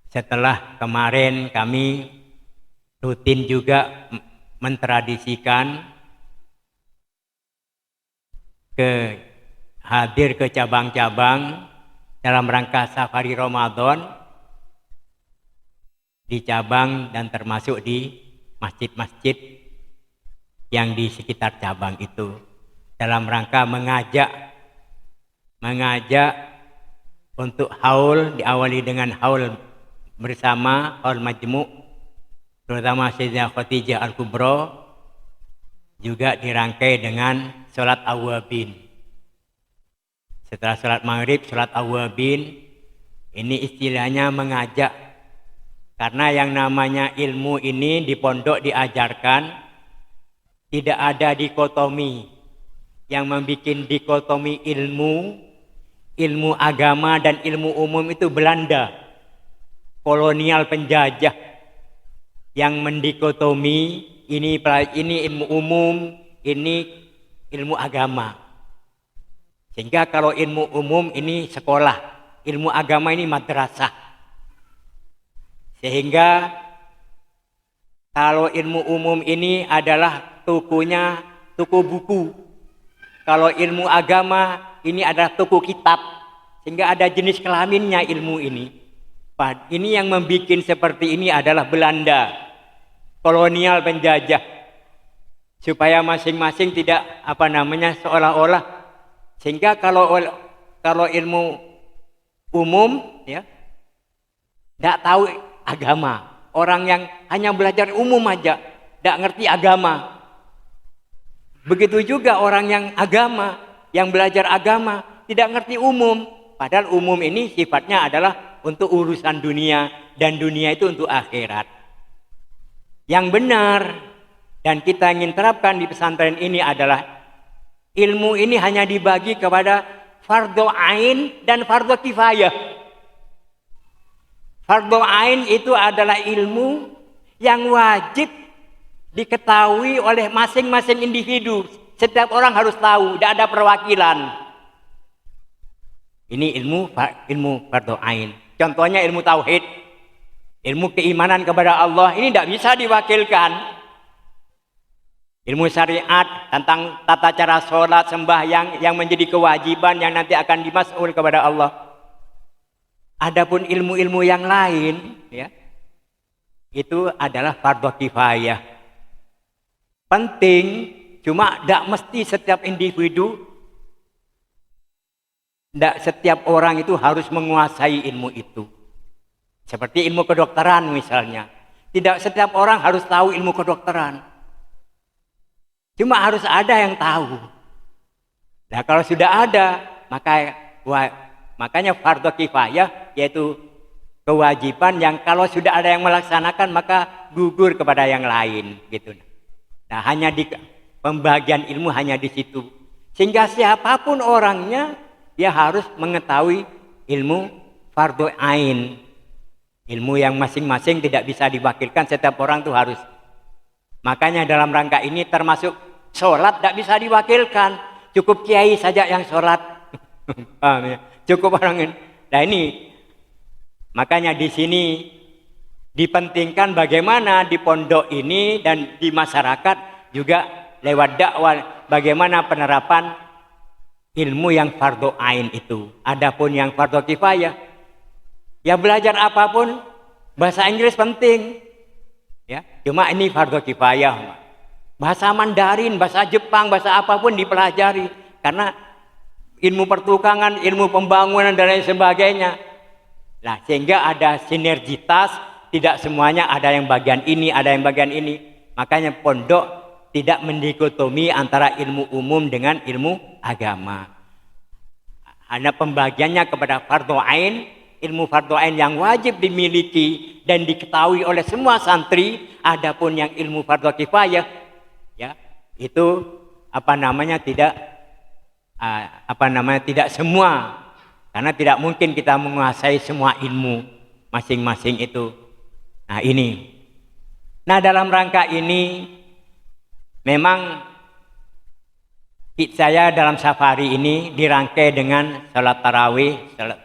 setelah kemarin kami rutin juga mentradisikan hadir ke cabang-cabang dalam rangka safari Ramadan di cabang dan termasuk di masjid-masjid yang di sekitar cabang itu, dalam rangka mengajak untuk haul, diawali dengan haul bersama, haul majmu', terutama Sayyidah Khadijah Al-Kubra, juga dirangkai dengan sholat awabin. Setelah sholat maghrib, sholat awabin, ini istilahnya mengajak, karena yang namanya ilmu ini di pondok diajarkan tidak ada dikotomi. Yang membuat dikotomi ilmu agama dan ilmu umum itu Belanda, kolonial penjajah, yang mendikotomi ini ilmu umum, ini ilmu agama. Sehingga kalau ilmu umum ini sekolah, ilmu agama ini madrasah. Sehingga kalau ilmu umum ini adalah tukunya tuku buku, kalau ilmu agama ini adalah tuku kitab, sehingga ada jenis kelaminnya ilmu ini. Ini yang membuat seperti ini adalah Belanda, kolonial penjajah, supaya masing-masing tidak seolah-olah, sehingga kalau ilmu umum ya tidak tahu agama, orang yang hanya belajar umum aja tidak ngerti agama. Begitu juga orang yang agama, yang belajar agama tidak ngerti umum, padahal umum ini sifatnya adalah untuk urusan dunia, dan dunia itu untuk akhirat. Yang benar dan kita ingin terapkan di pesantren ini adalah ilmu ini hanya dibagi kepada fardhu ain dan fardhu kifayah. Fardhu ain itu adalah ilmu yang wajib diketahui oleh masing-masing individu. Setiap orang harus tahu, tidak ada perwakilan. Ini ilmu fardhu ain. Contohnya ilmu tauhid, ilmu keimanan kepada Allah, ini tidak bisa diwakilkan. Ilmu syariat tentang tata cara sholat, sembahyang yang menjadi kewajiban yang nanti akan dimas'ul kepada Allah. Adapun ilmu-ilmu yang lain, ya, itu adalah fardhu kifayah. Penting, cuma tidak mesti setiap individu, tidak setiap orang itu harus menguasai ilmu itu. Seperti ilmu kedokteran misalnya. Tidak setiap orang harus tahu ilmu kedokteran. Cuma harus ada yang tahu. Nah kalau sudah ada, makanya fardhu kifayah, yaitu kewajiban yang kalau sudah ada yang melaksanakan maka gugur kepada yang lain gitu. Nah hanya di pembagian ilmu hanya di situ. Sehingga siapapun orangnya dia harus mengetahui ilmu fardhu ain. Ilmu yang masing-masing tidak bisa diwakilkan, setiap orang itu harus. Makanya dalam rangka ini termasuk sholat tidak bisa diwakilkan. Cukup kiai saja yang sholat. Paham ya? Cukup orang ini. Nah ini makanya di sini dipentingkan bagaimana di pondok ini dan di masyarakat juga lewat dakwah bagaimana penerapan ilmu yang fardhu ain itu. Adapun yang fardhu kifayah, ya belajar apapun bahasa Inggris penting. Ya, cuma ini fardhu kifayah. Bahasa Mandarin, bahasa Jepang, bahasa apapun dipelajari karena ilmu pertukangan, ilmu pembangunan dan lain sebagainya. Nah, sehingga ada sinergitas, tidak semuanya ada yang bagian ini, ada yang bagian ini. Makanya pondok tidak mendikotomi antara ilmu umum dengan ilmu agama. Hanya pembagiannya kepada fardhu ain, ilmu fardhu ain yang wajib dimiliki dan diketahui oleh semua santri. Adapun yang ilmu fardhu kifayah, ya itu tidak semua, karena tidak mungkin kita menguasai semua ilmu masing-masing itu. Nah ini, nah dalam rangka ini memang saya dalam safari ini dirangkai dengan salat tarawih, salat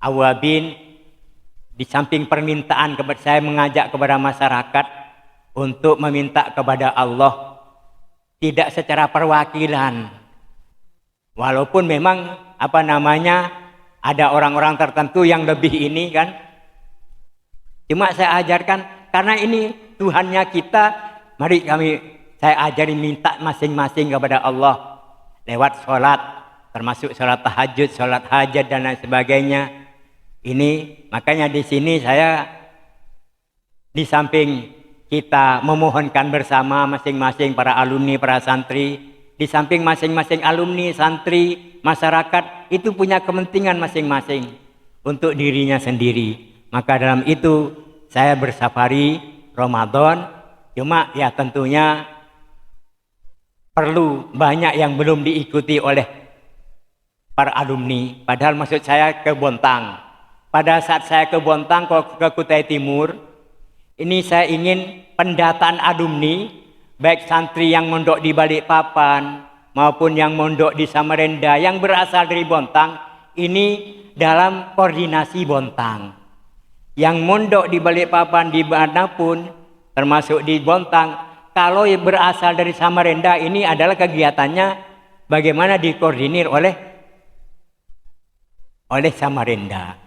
awabin. Di samping permintaan kepada saya mengajak kepada masyarakat untuk meminta kepada Allah tidak secara perwakilan. Walaupun memang ada orang-orang tertentu yang lebih ini kan. Cuma saya ajarkan karena ini Tuhannya kita, mari saya ajari minta masing-masing kepada Allah lewat sholat, termasuk sholat tahajud, sholat hajat dan lain sebagainya. Ini makanya di sini saya di samping kita memohonkan bersama masing-masing para alumni, para santri, di samping masing-masing alumni, santri, masyarakat itu punya kepentingan masing-masing untuk dirinya sendiri. Maka dalam itu saya bersafari Ramadan, cuma ya tentunya perlu banyak yang belum diikuti oleh para alumni. Padahal maksud saya ke Bontang. Pada saat saya ke Bontang, ke Kutai Timur, ini saya ingin pendataan alumni, baik santri yang mondok di Balikpapan maupun yang mondok di Samarinda yang berasal dari Bontang, ini dalam koordinasi Bontang. Yang mondok di Balikpapan, di manapun, termasuk di Bontang, kalau yang berasal dari Samarinda, ini adalah kegiatannya bagaimana dikoordinir oleh Samarinda.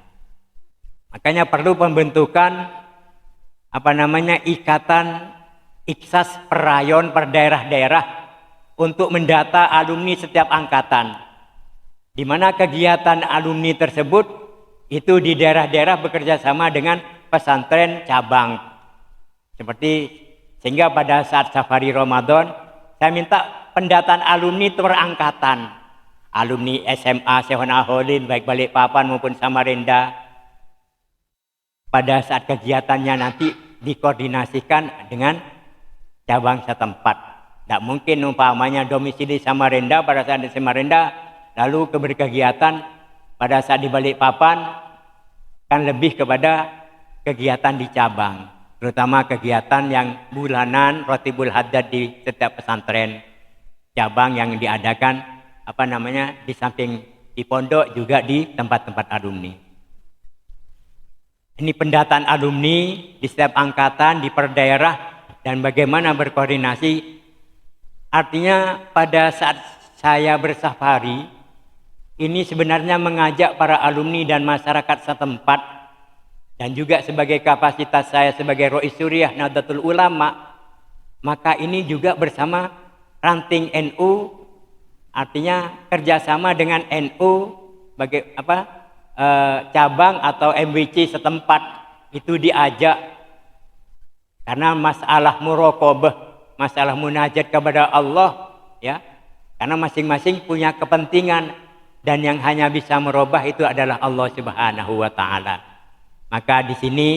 Makanya perlu pembentukan ikatan iksas per rayon, per daerah-daerah untuk mendata alumni setiap angkatan. Di mana kegiatan alumni tersebut itu di daerah-daerah bekerja sama dengan pesantren cabang. Sehingga pada saat safari Ramadan saya minta pendataan alumni per angkatan. Alumni SMA Sehon Aholin baik Balikpapan maupun Samarinda. Pada saat kegiatannya nanti dikoordinasikan dengan cabang setempat. Tidak mungkin umpamanya domisili Samarinda pada saat di Samarinda lalu berkegiatan pada saat di Balikpapan, kan lebih kepada kegiatan di cabang, terutama kegiatan yang bulanan Rotibul Haddad di setiap pesantren cabang yang diadakan di samping di pondok juga di tempat-tempat alumni. Ini pendataan alumni di setiap angkatan, di per daerah, dan bagaimana berkoordinasi Artinya pada saat saya bersafari, ini sebenarnya mengajak para alumni dan masyarakat setempat, dan juga sebagai kapasitas saya sebagai Rois Suriah Nahdlatul Ulama, maka ini juga bersama ranting NU, artinya kerjasama dengan NU bagi cabang atau MWC setempat itu diajak, karena masalah muraqabah, masalah munajat kepada Allah, ya, karena masing-masing punya kepentingan. Dan yang hanya bisa merubah itu adalah Allah Subhanahu wa Ta'ala. Maka di sini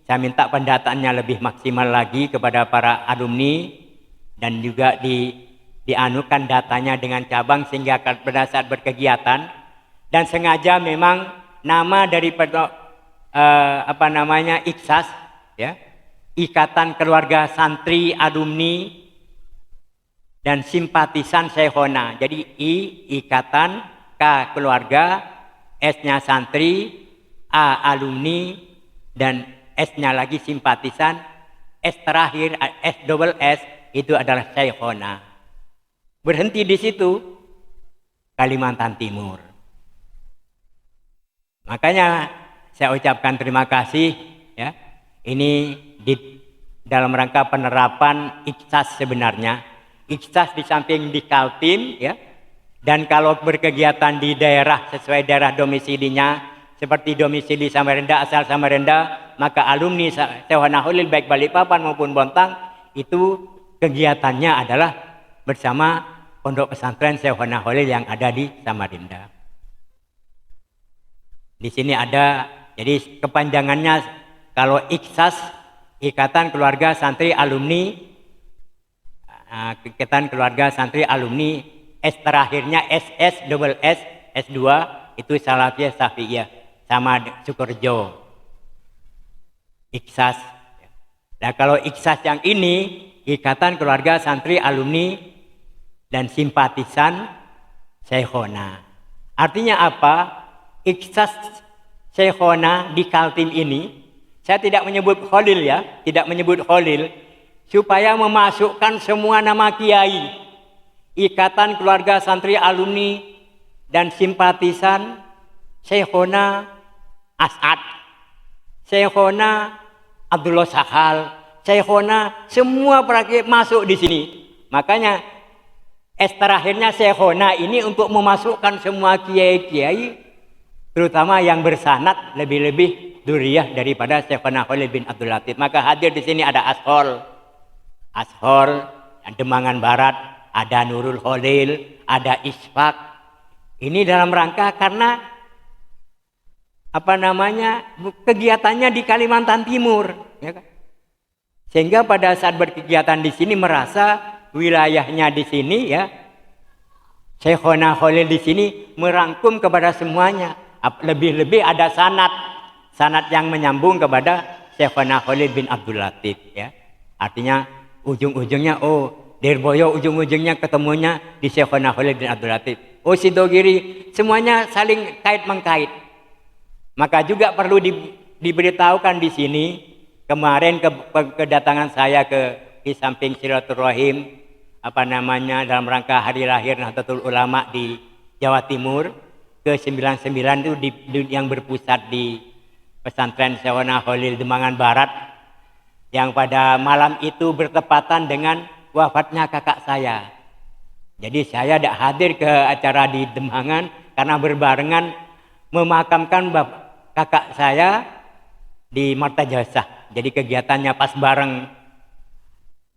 saya minta pendataannya lebih maksimal lagi kepada para alumni, dan juga dianukan datanya dengan cabang sehingga pada saat berkegiatan, dan sengaja memang nama daripada IKSAS, ya, Ikatan Keluarga Santri Alumni dan Simpatisan Syekhona. Jadi Ikatan, K keluarga, S-nya santri, A alumni, dan S-nya lagi simpatisan, S terakhir, S double S itu adalah Syekhona. Berhenti di situ, Kalimantan Timur. Makanya saya ucapkan terima kasih, ya. Ini dalam rangka penerapan IKSAS sebenarnya. IKSAS di samping di Kaltim, ya. Dan kalau berkegiatan di daerah sesuai daerah domisilinya, seperti domisili Samarinda, asal Samarinda, maka alumni Syekhona Khalil baik Balikpapan maupun Bontang itu kegiatannya adalah bersama pondok pesantren Syekhona Khalil yang ada di Samarinda. Di sini ada, jadi kepanjangannya kalau IKSAS, Ikatan Keluarga Santri Alumni, Ikatan Keluarga Santri Alumni, S terakhirnya SS double S S2 itu Salafiyah Safiyah sama Sukorejo. IKSAS. Nah kalau IKSAS yang ini Ikatan Keluarga Santri Alumni dan Simpatisan Syekhona. Artinya apa? IKSAS Syekhona di Kaltim ini, saya tidak menyebut Khalil, ya, tidak menyebut Khalil, supaya memasukkan semua nama kiai. Ikatan Keluarga Santri Alumni dan Simpatisan Syekhona As'ad, Syekhona Abdullah Sahal, Syekhona, semua praktik masuk di sini. Makanya S terakhirnya Syekhona ini untuk memasukkan semua kiai-kiai, terutama yang bersanad lebih-lebih duriyah daripada Syekhona Khalil bin Abdul Latif. Maka hadir di sini ada Ashol, Demangan Barat, ada Nurul Khalil, ada Isfaq. Ini dalam rangka karena kegiatannya di Kalimantan Timur, ya kan? Sehingga pada saat berkegiatan di sini merasa wilayahnya di sini, ya, Syekhona Khalil di sini merangkum kepada semuanya. Lebih-lebih ada sanad yang menyambung kepada Syekhona Khalil bin Abdul Latif, ya. Artinya ujung-ujungnya Derboyo ujung-ujungnya ketemunya di Syekhona Khalil bin Abdul Latif. Sidogiri, semuanya saling kait-mengkait. Maka juga perlu diberitahukan di sini, kemarin kedatangan saya di samping silaturahim dalam rangka hari lahir Nahdlatul Ulama di Jawa Timur ke-99 itu yang berpusat di pesantren Syekhona Khalil Demangan Barat, yang pada malam itu bertepatan dengan wafatnya kakak saya. Jadi saya tidak hadir ke acara di Demangan karena berbarengan memakamkan kakak saya di Martajasah. Jadi kegiatannya pas bareng.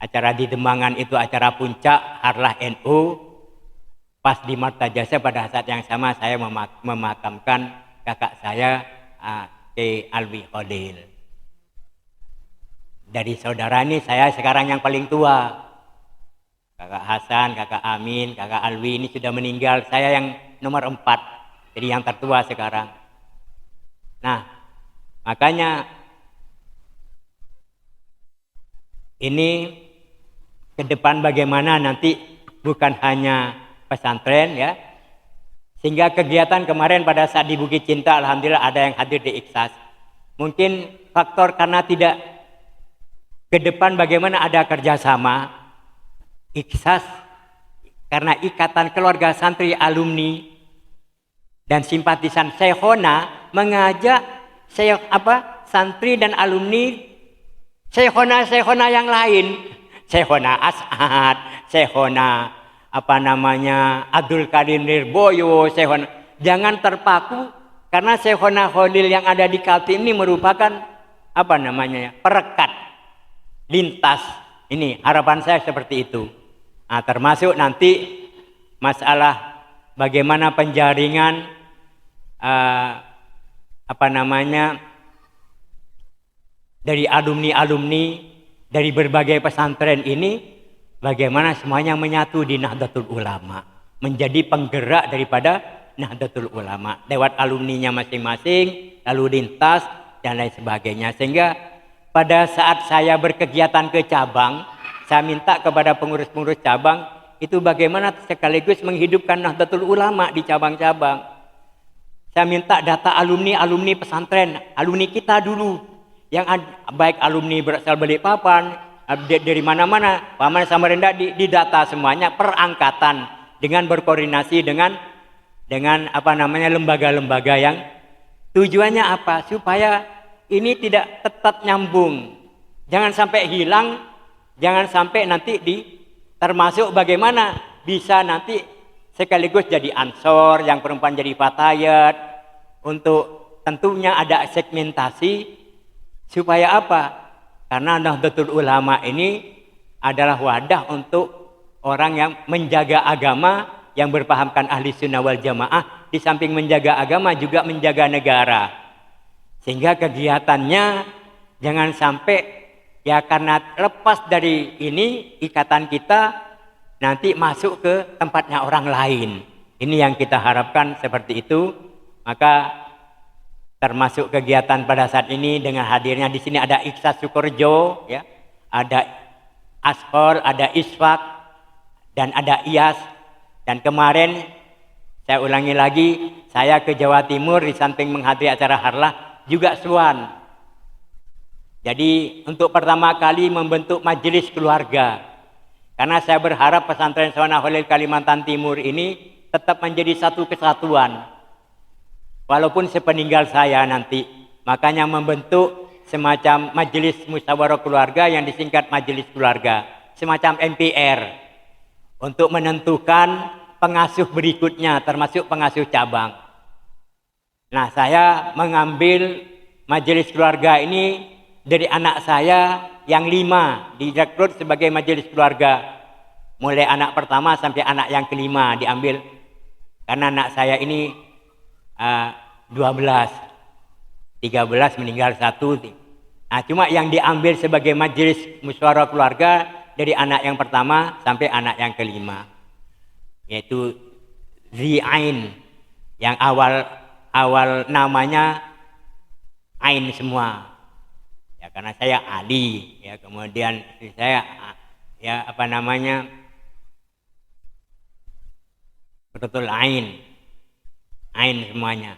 Acara di Demangan itu acara puncak Harlah NU. Pas di Martajasah pada saat yang sama saya memakamkan kakak saya K. Alwi Khalil. Dari saudara ini saya sekarang yang paling tua. Kakak Hasan, kakak Amin, kakak Alwi ini sudah meninggal. Saya yang nomor 4. Jadi yang tertua sekarang. Nah, makanya ini ke depan bagaimana nanti bukan hanya pesantren, ya. Sehingga kegiatan kemarin pada saat di Bukit Cinta, alhamdulillah ada yang hadir di IKSAS. Mungkin faktor karena tidak ke depan bagaimana ada kerjasama IKSAS karena ikatan keluarga santri alumni dan simpatisan Syekhona mengajak santri dan alumni Syekhona yang lain, Syekhona As'ad, Syekhona Abdul Qadir Nirboyo, Syekhona, jangan terpaku karena Syekhona Khalil yang ada di Kaltim ini merupakan perekat lintas. Ini harapan saya seperti itu. Nah, termasuk nanti masalah bagaimana penjaringan dari alumni dari berbagai pesantren ini, bagaimana semuanya menyatu di Nahdlatul Ulama, menjadi penggerak daripada Nahdlatul Ulama lewat alumninya masing-masing, lalu lintas dan lain sebagainya. Sehingga pada saat saya berkegiatan ke cabang, saya minta kepada pengurus-pengurus cabang itu bagaimana sekaligus menghidupkan Nahdlatul Ulama di cabang-cabang. Saya minta data alumni pesantren, alumni kita dulu, yang baik alumni berasal Balikpapan, dari mana-mana, Paman Samarinda didata semuanya per angkatan dengan berkoordinasi dengan lembaga-lembaga yang tujuannya apa? Supaya ini tidak tetap nyambung, jangan sampai hilang, jangan sampai nanti termasuk bagaimana bisa nanti sekaligus jadi ansor, yang perempuan jadi fatayat, untuk tentunya ada segmentasi supaya apa? Karena Nahdlatul Ulama ini adalah wadah untuk orang yang menjaga agama, yang berpahamkan ahli sunnah wal jamaah, di samping menjaga agama juga menjaga negara. Sehingga kegiatannya jangan sampai ya karena lepas dari ini ikatan kita nanti masuk ke tempatnya orang lain. Ini yang kita harapkan seperti itu. Maka termasuk kegiatan pada saat ini dengan hadirnya di sini ada Iksa Sukorjo, ya, ada Ashor, ada Isfak, dan ada Iyas. Dan kemarin saya ulangi lagi, saya ke Jawa Timur di samping menghadiri acara harlah juga Suwan. Jadi untuk pertama kali membentuk majelis keluarga. Karena saya berharap pesantren Syekhona Khalil Kalimantan Timur ini tetap menjadi satu kesatuan. Walaupun sepeninggal saya nanti, makanya membentuk semacam majelis musyawarah keluarga yang disingkat majelis keluarga, semacam MPR, untuk menentukan pengasuh berikutnya, termasuk pengasuh cabang. Nah, saya mengambil majelis keluarga ini dari anak saya yang 5 direkrut sebagai majelis keluarga. Mulai anak pertama sampai anak yang kelima diambil, karena anak saya ini 12, 13 meninggal 1. Nah, cuma yang diambil sebagai majelis musyawarah keluarga dari anak yang pertama sampai anak yang kelima, yaitu Zi'ain, yang awal namanya Ain semua. Ya, karena saya Ali, ya, kemudian saya ya betul Ain semuanya.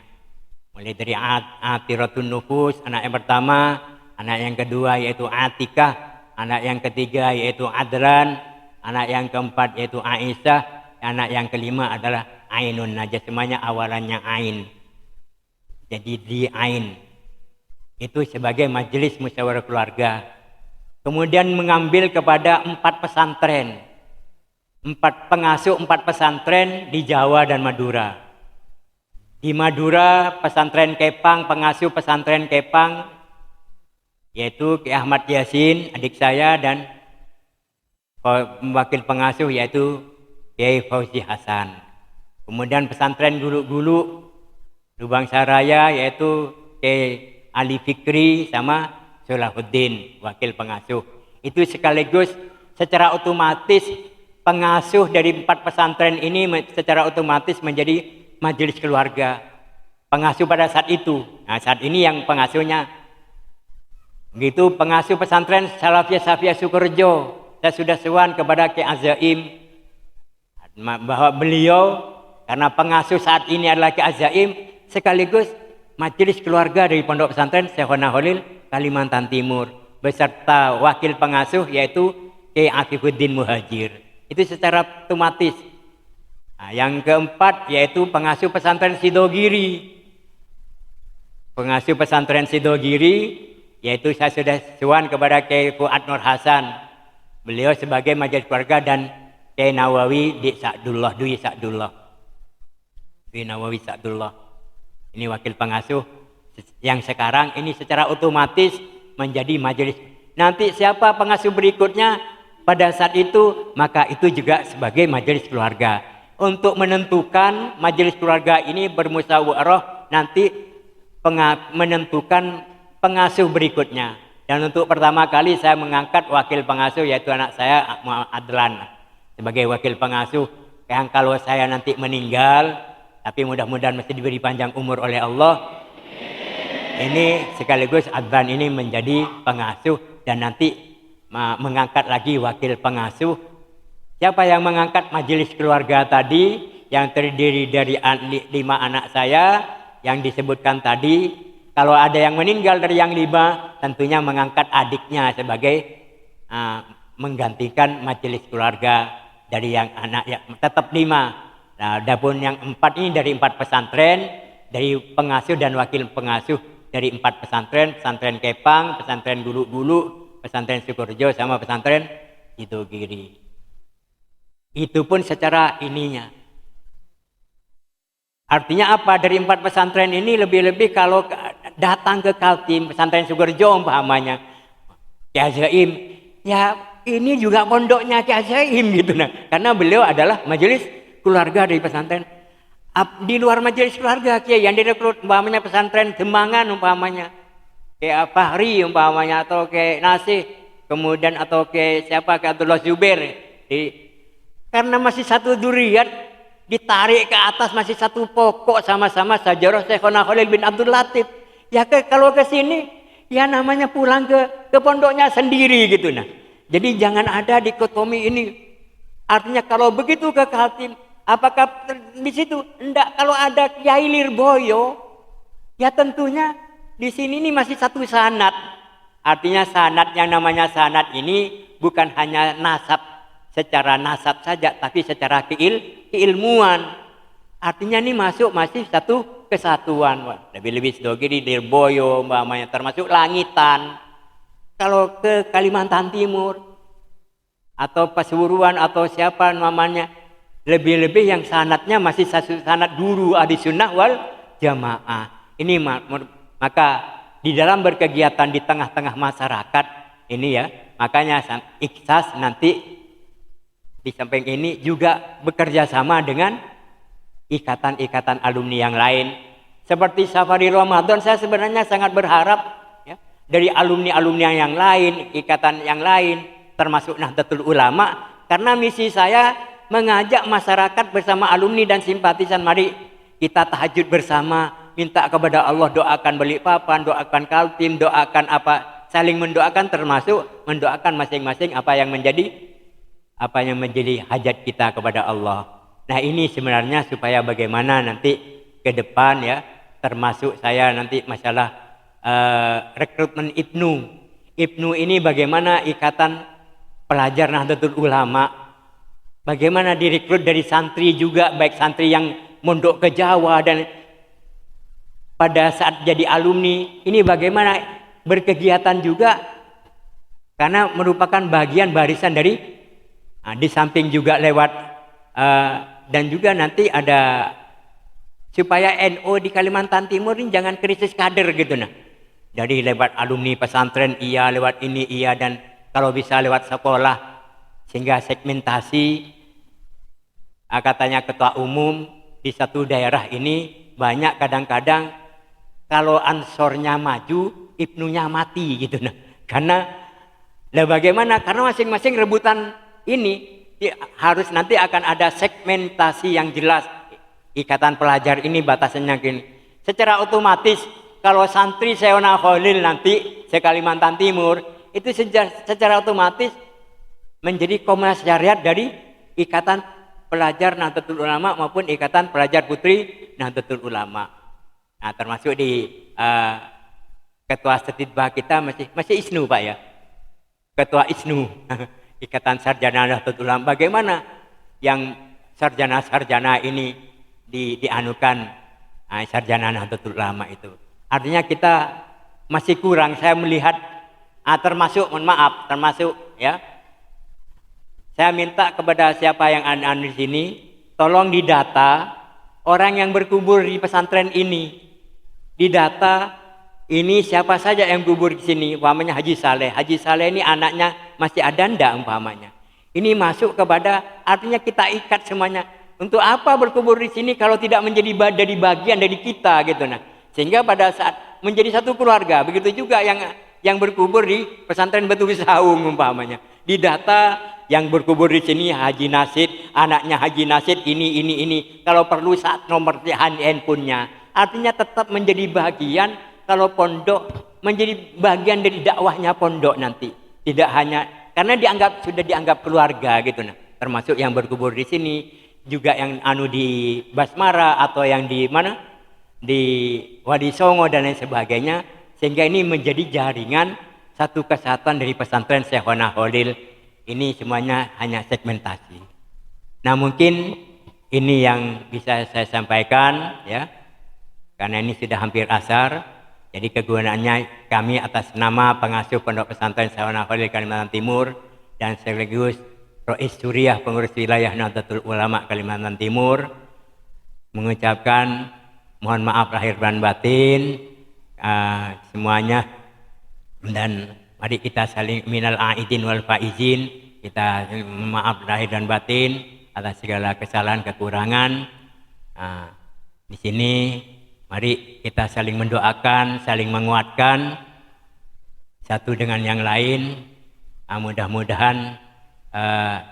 Mulai dari Atiratun Nufus, anak yang pertama, anak yang kedua yaitu Atikah, anak yang ketiga yaitu Adran, anak yang keempat yaitu Aisyah, anak yang kelima adalah Ainun Najah. Semuanya awalannya Ain. Jadi di Ain itu sebagai majelis musyawarah keluarga. Kemudian mengambil kepada 4 pesantren, 4 pengasuh 4 pesantren di Jawa dan Madura. Di Madura pesantren Kepang, pengasuh pesantren Kepang yaitu Ki Ahmad Yasin, adik saya, dan wakil pengasuh yaitu Kiai Fauzi Hasan. Kemudian pesantren Gulu-Gulu Lubang Saraya yaitu Kiai Ali Fikri sama Solahuddin, wakil pengasuh. Itu sekaligus secara otomatis pengasuh dari 4 pesantren ini secara otomatis menjadi majelis keluarga. Pengasuh pada saat itu. Nah, saat ini yang pengasuhnya begitu, pengasuh pesantren Salafiyah Safiyah Sukorejo. Saya sudah sewan kepada Ki Azaim bahwa beliau, karena pengasuh saat ini adalah Ki Azaim, sekaligus majelis keluarga dari Pondok Pesantren Syekhona Khalil Kalimantan Timur, beserta wakil pengasuh yaitu Ki Afifuddin Muhajir. Itu secara otomatis Nah, yang keempat yaitu pengasuh pesantren Sidogiri. Pengasuh pesantren Sidogiri yaitu saya sudah suan kepada Kiai Fuad Nur Hasan. Beliau sebagai majelis keluarga dan Kiai Nawawi Dwi Sa'dullah. Dwi Nawawi Sa'dullah. Ini wakil pengasuh yang sekarang ini secara otomatis menjadi majelis. Nanti siapa pengasuh berikutnya pada saat itu, maka itu juga sebagai majelis keluarga. Untuk menentukan majelis keluarga ini bermusyawarah nanti menentukan pengasuh berikutnya. Dan untuk pertama kali saya mengangkat wakil pengasuh yaitu anak saya Muhammad Adlan sebagai wakil pengasuh. Yang kalau saya nanti meninggal, tapi mudah-mudahan masih diberi panjang umur oleh Allah, ini sekaligus Adlan ini menjadi pengasuh dan nanti mengangkat lagi wakil pengasuh. Siapa yang mengangkat majelis keluarga tadi yang terdiri dari 5 anak saya yang disebutkan tadi? Kalau ada yang meninggal dari yang 5, tentunya mengangkat adiknya sebagai menggantikan majelis keluarga dari yang anak yang tetap 5. Nah, adapun yang 4 ini dari 4 pesantren, dari pengasuh dan wakil pengasuh dari 4 pesantren, pesantren Kepang, pesantren Gulu-Gulu, pesantren Sukorejo sama pesantren Sidogiri. Itu pun secara ininya. Artinya apa? Dari 4 pesantren ini lebih-lebih kalau datang ke Kaltim, pesantren Sukorejo umpamanya, Ki Azaim, ya ini juga pondoknya Ki Azaim gitu nah. Karena beliau adalah majelis keluarga dari pesantren. Di luar majelis keluarga Kiai yang direkrut umpamanya pesantren Demangan umpamanya, kayak Fahri umpamanya atau kayak Nasih, kemudian atau kayak siapa kayak Abdullah Zubair. Karena masih satu duriat, ditarik ke atas masih satu pokok sama-sama Sajarah Syekhona Khalil bin Abdul Latif. Ya kalau ke sini ya namanya pulang ke pondoknya sendiri gitu nah. Jadi jangan ada dikotomi ini. Artinya kalau begitu ke Kaltim, apakah di situ enggak, kalau ada Kiai Lirboyo ya tentunya di sini ini masih satu sanad. Artinya sanad yang namanya sanad ini bukan hanya nasab secara nasab saja, tapi secara keilmuan. Artinya ini masih satu kesatuan. Lebih-lebih Sidogiri, Lirboyo, umpamanya termasuk Langitan. Kalau ke Kalimantan Timur atau Pasuruan atau siapa namanya, lebih-lebih yang sanadnya masih satu sanad guru ahli sunnah wal jamaah. Ini maka di dalam berkegiatan di tengah-tengah masyarakat ini ya, makanya Ikhlas nanti di samping ini juga bekerja sama dengan ikatan-ikatan alumni yang lain. Seperti Safari Ramadan, saya sebenarnya sangat berharap ya, dari alumni-alumni yang lain, ikatan yang lain, termasuk Nahdlatul Ulama, karena misi saya mengajak masyarakat bersama alumni dan simpatisan, mari kita tahajud bersama, minta kepada Allah, doakan Balikpapan, doakan Kaltim, doakan apa, saling mendoakan, termasuk mendoakan masing-masing apa yang menjadi hajat kita kepada Allah. Nah ini sebenarnya supaya bagaimana nanti ke depan ya, termasuk saya nanti masalah rekrutmen Ibnu ini bagaimana ikatan pelajar Nahdlatul Ulama, bagaimana direkrut dari santri juga, baik santri yang mondok ke Jawa dan pada saat jadi alumni ini bagaimana berkegiatan juga, karena merupakan bagian barisan dari di samping juga lewat dan juga nanti ada supaya NU di Kalimantan Timur ini jangan krisis kader gitu nah. Jadi lewat alumni pesantren iya, lewat ini iya, dan kalau bisa lewat sekolah, sehingga segmentasi katanya ketua umum di satu daerah ini banyak, kadang-kadang kalau ansornya maju Ibnunya mati gitu nah. Karena bagaimana? Karena masing-masing rebutan ini harus nanti akan ada segmentasi yang jelas. Ikatan pelajar ini batasannya gini. Secara otomatis kalau santri Syekhona Khalil nanti se Kalimantan Timur itu secara otomatis menjadi komunitas syariat dari Ikatan Pelajar Nahdlatul Ulama maupun Ikatan Pelajar Putri Nahdlatul Ulama. Nah, termasuk di ketua setidbah kita masih ISNU Pak ya. Ketua ISNU. Ikatan Sarjana Nahdlatul Ulama, bagaimana yang sarjana-sarjana ini dianukan sarjana Nahdlatul Ulama itu. Artinya kita masih kurang, saya melihat termasuk ya. Saya minta kepada siapa yang anu di sini, tolong didata orang yang berkubur di pesantren ini. Didata ini siapa saja yang kubur di sini, umpamanya Haji Saleh. Haji Saleh ini anaknya masih ada ndak umpamanya. Ini masuk kepada, artinya kita ikat semuanya. Untuk apa berkubur di sini kalau tidak menjadi bagian dari kita gitu nah. Sehingga pada saat menjadi satu keluarga, begitu juga yang berkubur di pesantren Batu Saung umpamanya. Didata yang berkubur di sini Haji Nasid, anaknya Haji Nasid ini. Kalau perlu saat nomor handphonenya. Artinya tetap menjadi bagian, kalau pondok menjadi bagian dari dakwahnya pondok nanti. Tidak hanya karena sudah dianggap keluarga gitu nah. Termasuk yang berkubur di sini, juga yang di Basmara atau yang di mana? Di Wadi Songo dan lain sebagainya, sehingga ini menjadi jaringan satu kesatuan dari pesantren Syekhona Khalil. Ini semuanya hanya segmentasi. Nah, mungkin ini yang bisa saya sampaikan ya. Karena ini sudah hampir asar, jadi kegunaannya kami atas nama pengasuh Pondok Pesantren Syekhona Khalil Kalimantan Timur dan sekaligus Rois Suriah pengurus wilayah Nahdlatul Ulama Kalimantan Timur mengucapkan mohon maaf lahir dan batin semuanya, dan mari kita saling minal aidin wal faizin, kita maaf lahir dan batin atas segala kesalahan kekurangan. Di sini mari kita saling mendoakan, saling menguatkan satu dengan yang lain. Mudah-mudahan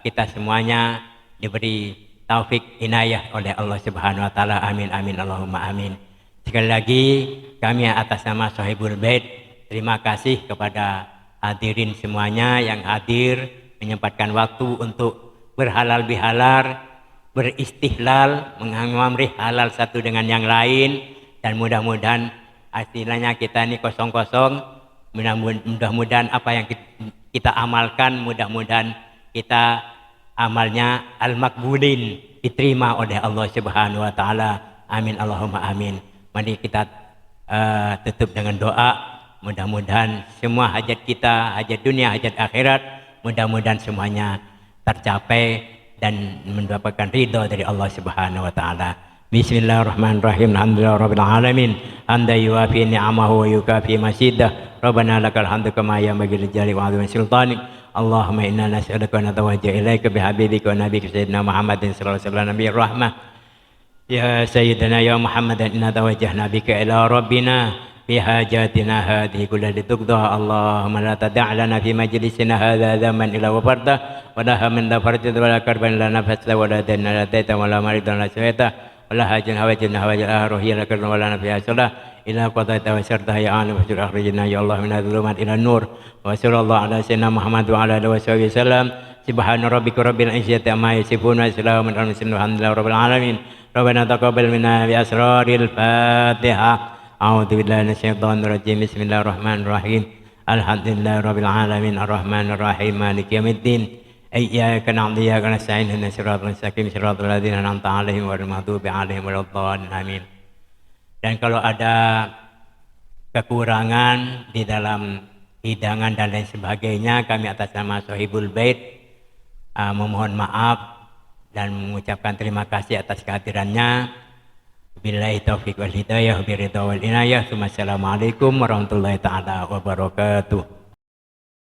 kita semuanya diberi taufik inayah oleh Allah Subhanahu wa taala. Amin amin Allahumma amin. Sekali lagi kami atas nama Sohibul Bait terima kasih kepada hadirin semuanya yang hadir, menyempatkan waktu untuk berhalal bihalal, beristihlal, mengamri halal satu dengan yang lain, dan mudah-mudahan istilahnya kita ini kosong-kosong, mudah-mudahan apa yang kita amalkan, mudah-mudahan kita amalnya al-makbulin, diterima oleh Allah Subhanahu wa taala. Amin Allahumma amin. Mari kita tutup dengan doa. Mudah-mudahan semua hajat kita, hajat dunia, hajat akhirat, mudah-mudahan semuanya tercapai dan mendapatkan ridha dari Allah Subhanahu wa taala. Bismillahirrahmanirrahim. Alhamdulillahirabbil alamin. Hamdan yuwafi ni'amahu wa yukafi masidah. Rabbana lakal hamdu kama yanbaghi li jalali wa 'azimi sultanik. Allahumma inna nas'aluka wa natawajjahu ilaika bihabibika wa nabiyyika sayyidina Muhammadin sallallahu alaihi wasallam nabiyir rahmah. Ya sayyidina ya Muhammadan inna tawajjahna bika ila rabbina fi hajatina hadhihi kullati tuqda. Allahumma la tada' lana fi majlisina hadha dhamman ila wafarta wa la hamman dafarta wa la karban la nafasta wa la dana la taita wa la maridan la syaitan wa la hajin hawajin hawajil ahruhi la karban wa la nafiya salah ila qadaita wa syarta ya alim wa syur akhrijna ya Allah min adh-dhulumat ila nur wa sallallahu ala sayyidina Muhammad wa ala alihi wa sallam. Subhana rabbika rabbil izzati amma yasifun wa salamun alal mursalin walhamdulillahi rabbil alamin. Rabbana taqabbal minna bi asraril Fatihah. A'udzu billahi minasyaitonir rajim. Bismillahirrahmanirrahim. Alhamdulillahi rabbil alamin arrahmanir rahim maliki yaumiddin. Iyyaka na'budu wa iyyaka nasta'in ihdinas siratal mustaqim siratal ladzina an'amta 'alaihim ghairil maghdubi 'alaihim waladdallin. Amin. Dan kalau ada kekurangan di dalam hidangan dan lain sebagainya, kami atas nama Sohibul Bait memohon maaf dan mengucapkan terima kasih atas kehadirannya. Billahi taufiq wal hidayah, biridha wal inayah. Assalamualaikum warahmatullahi taala wabarakatuh.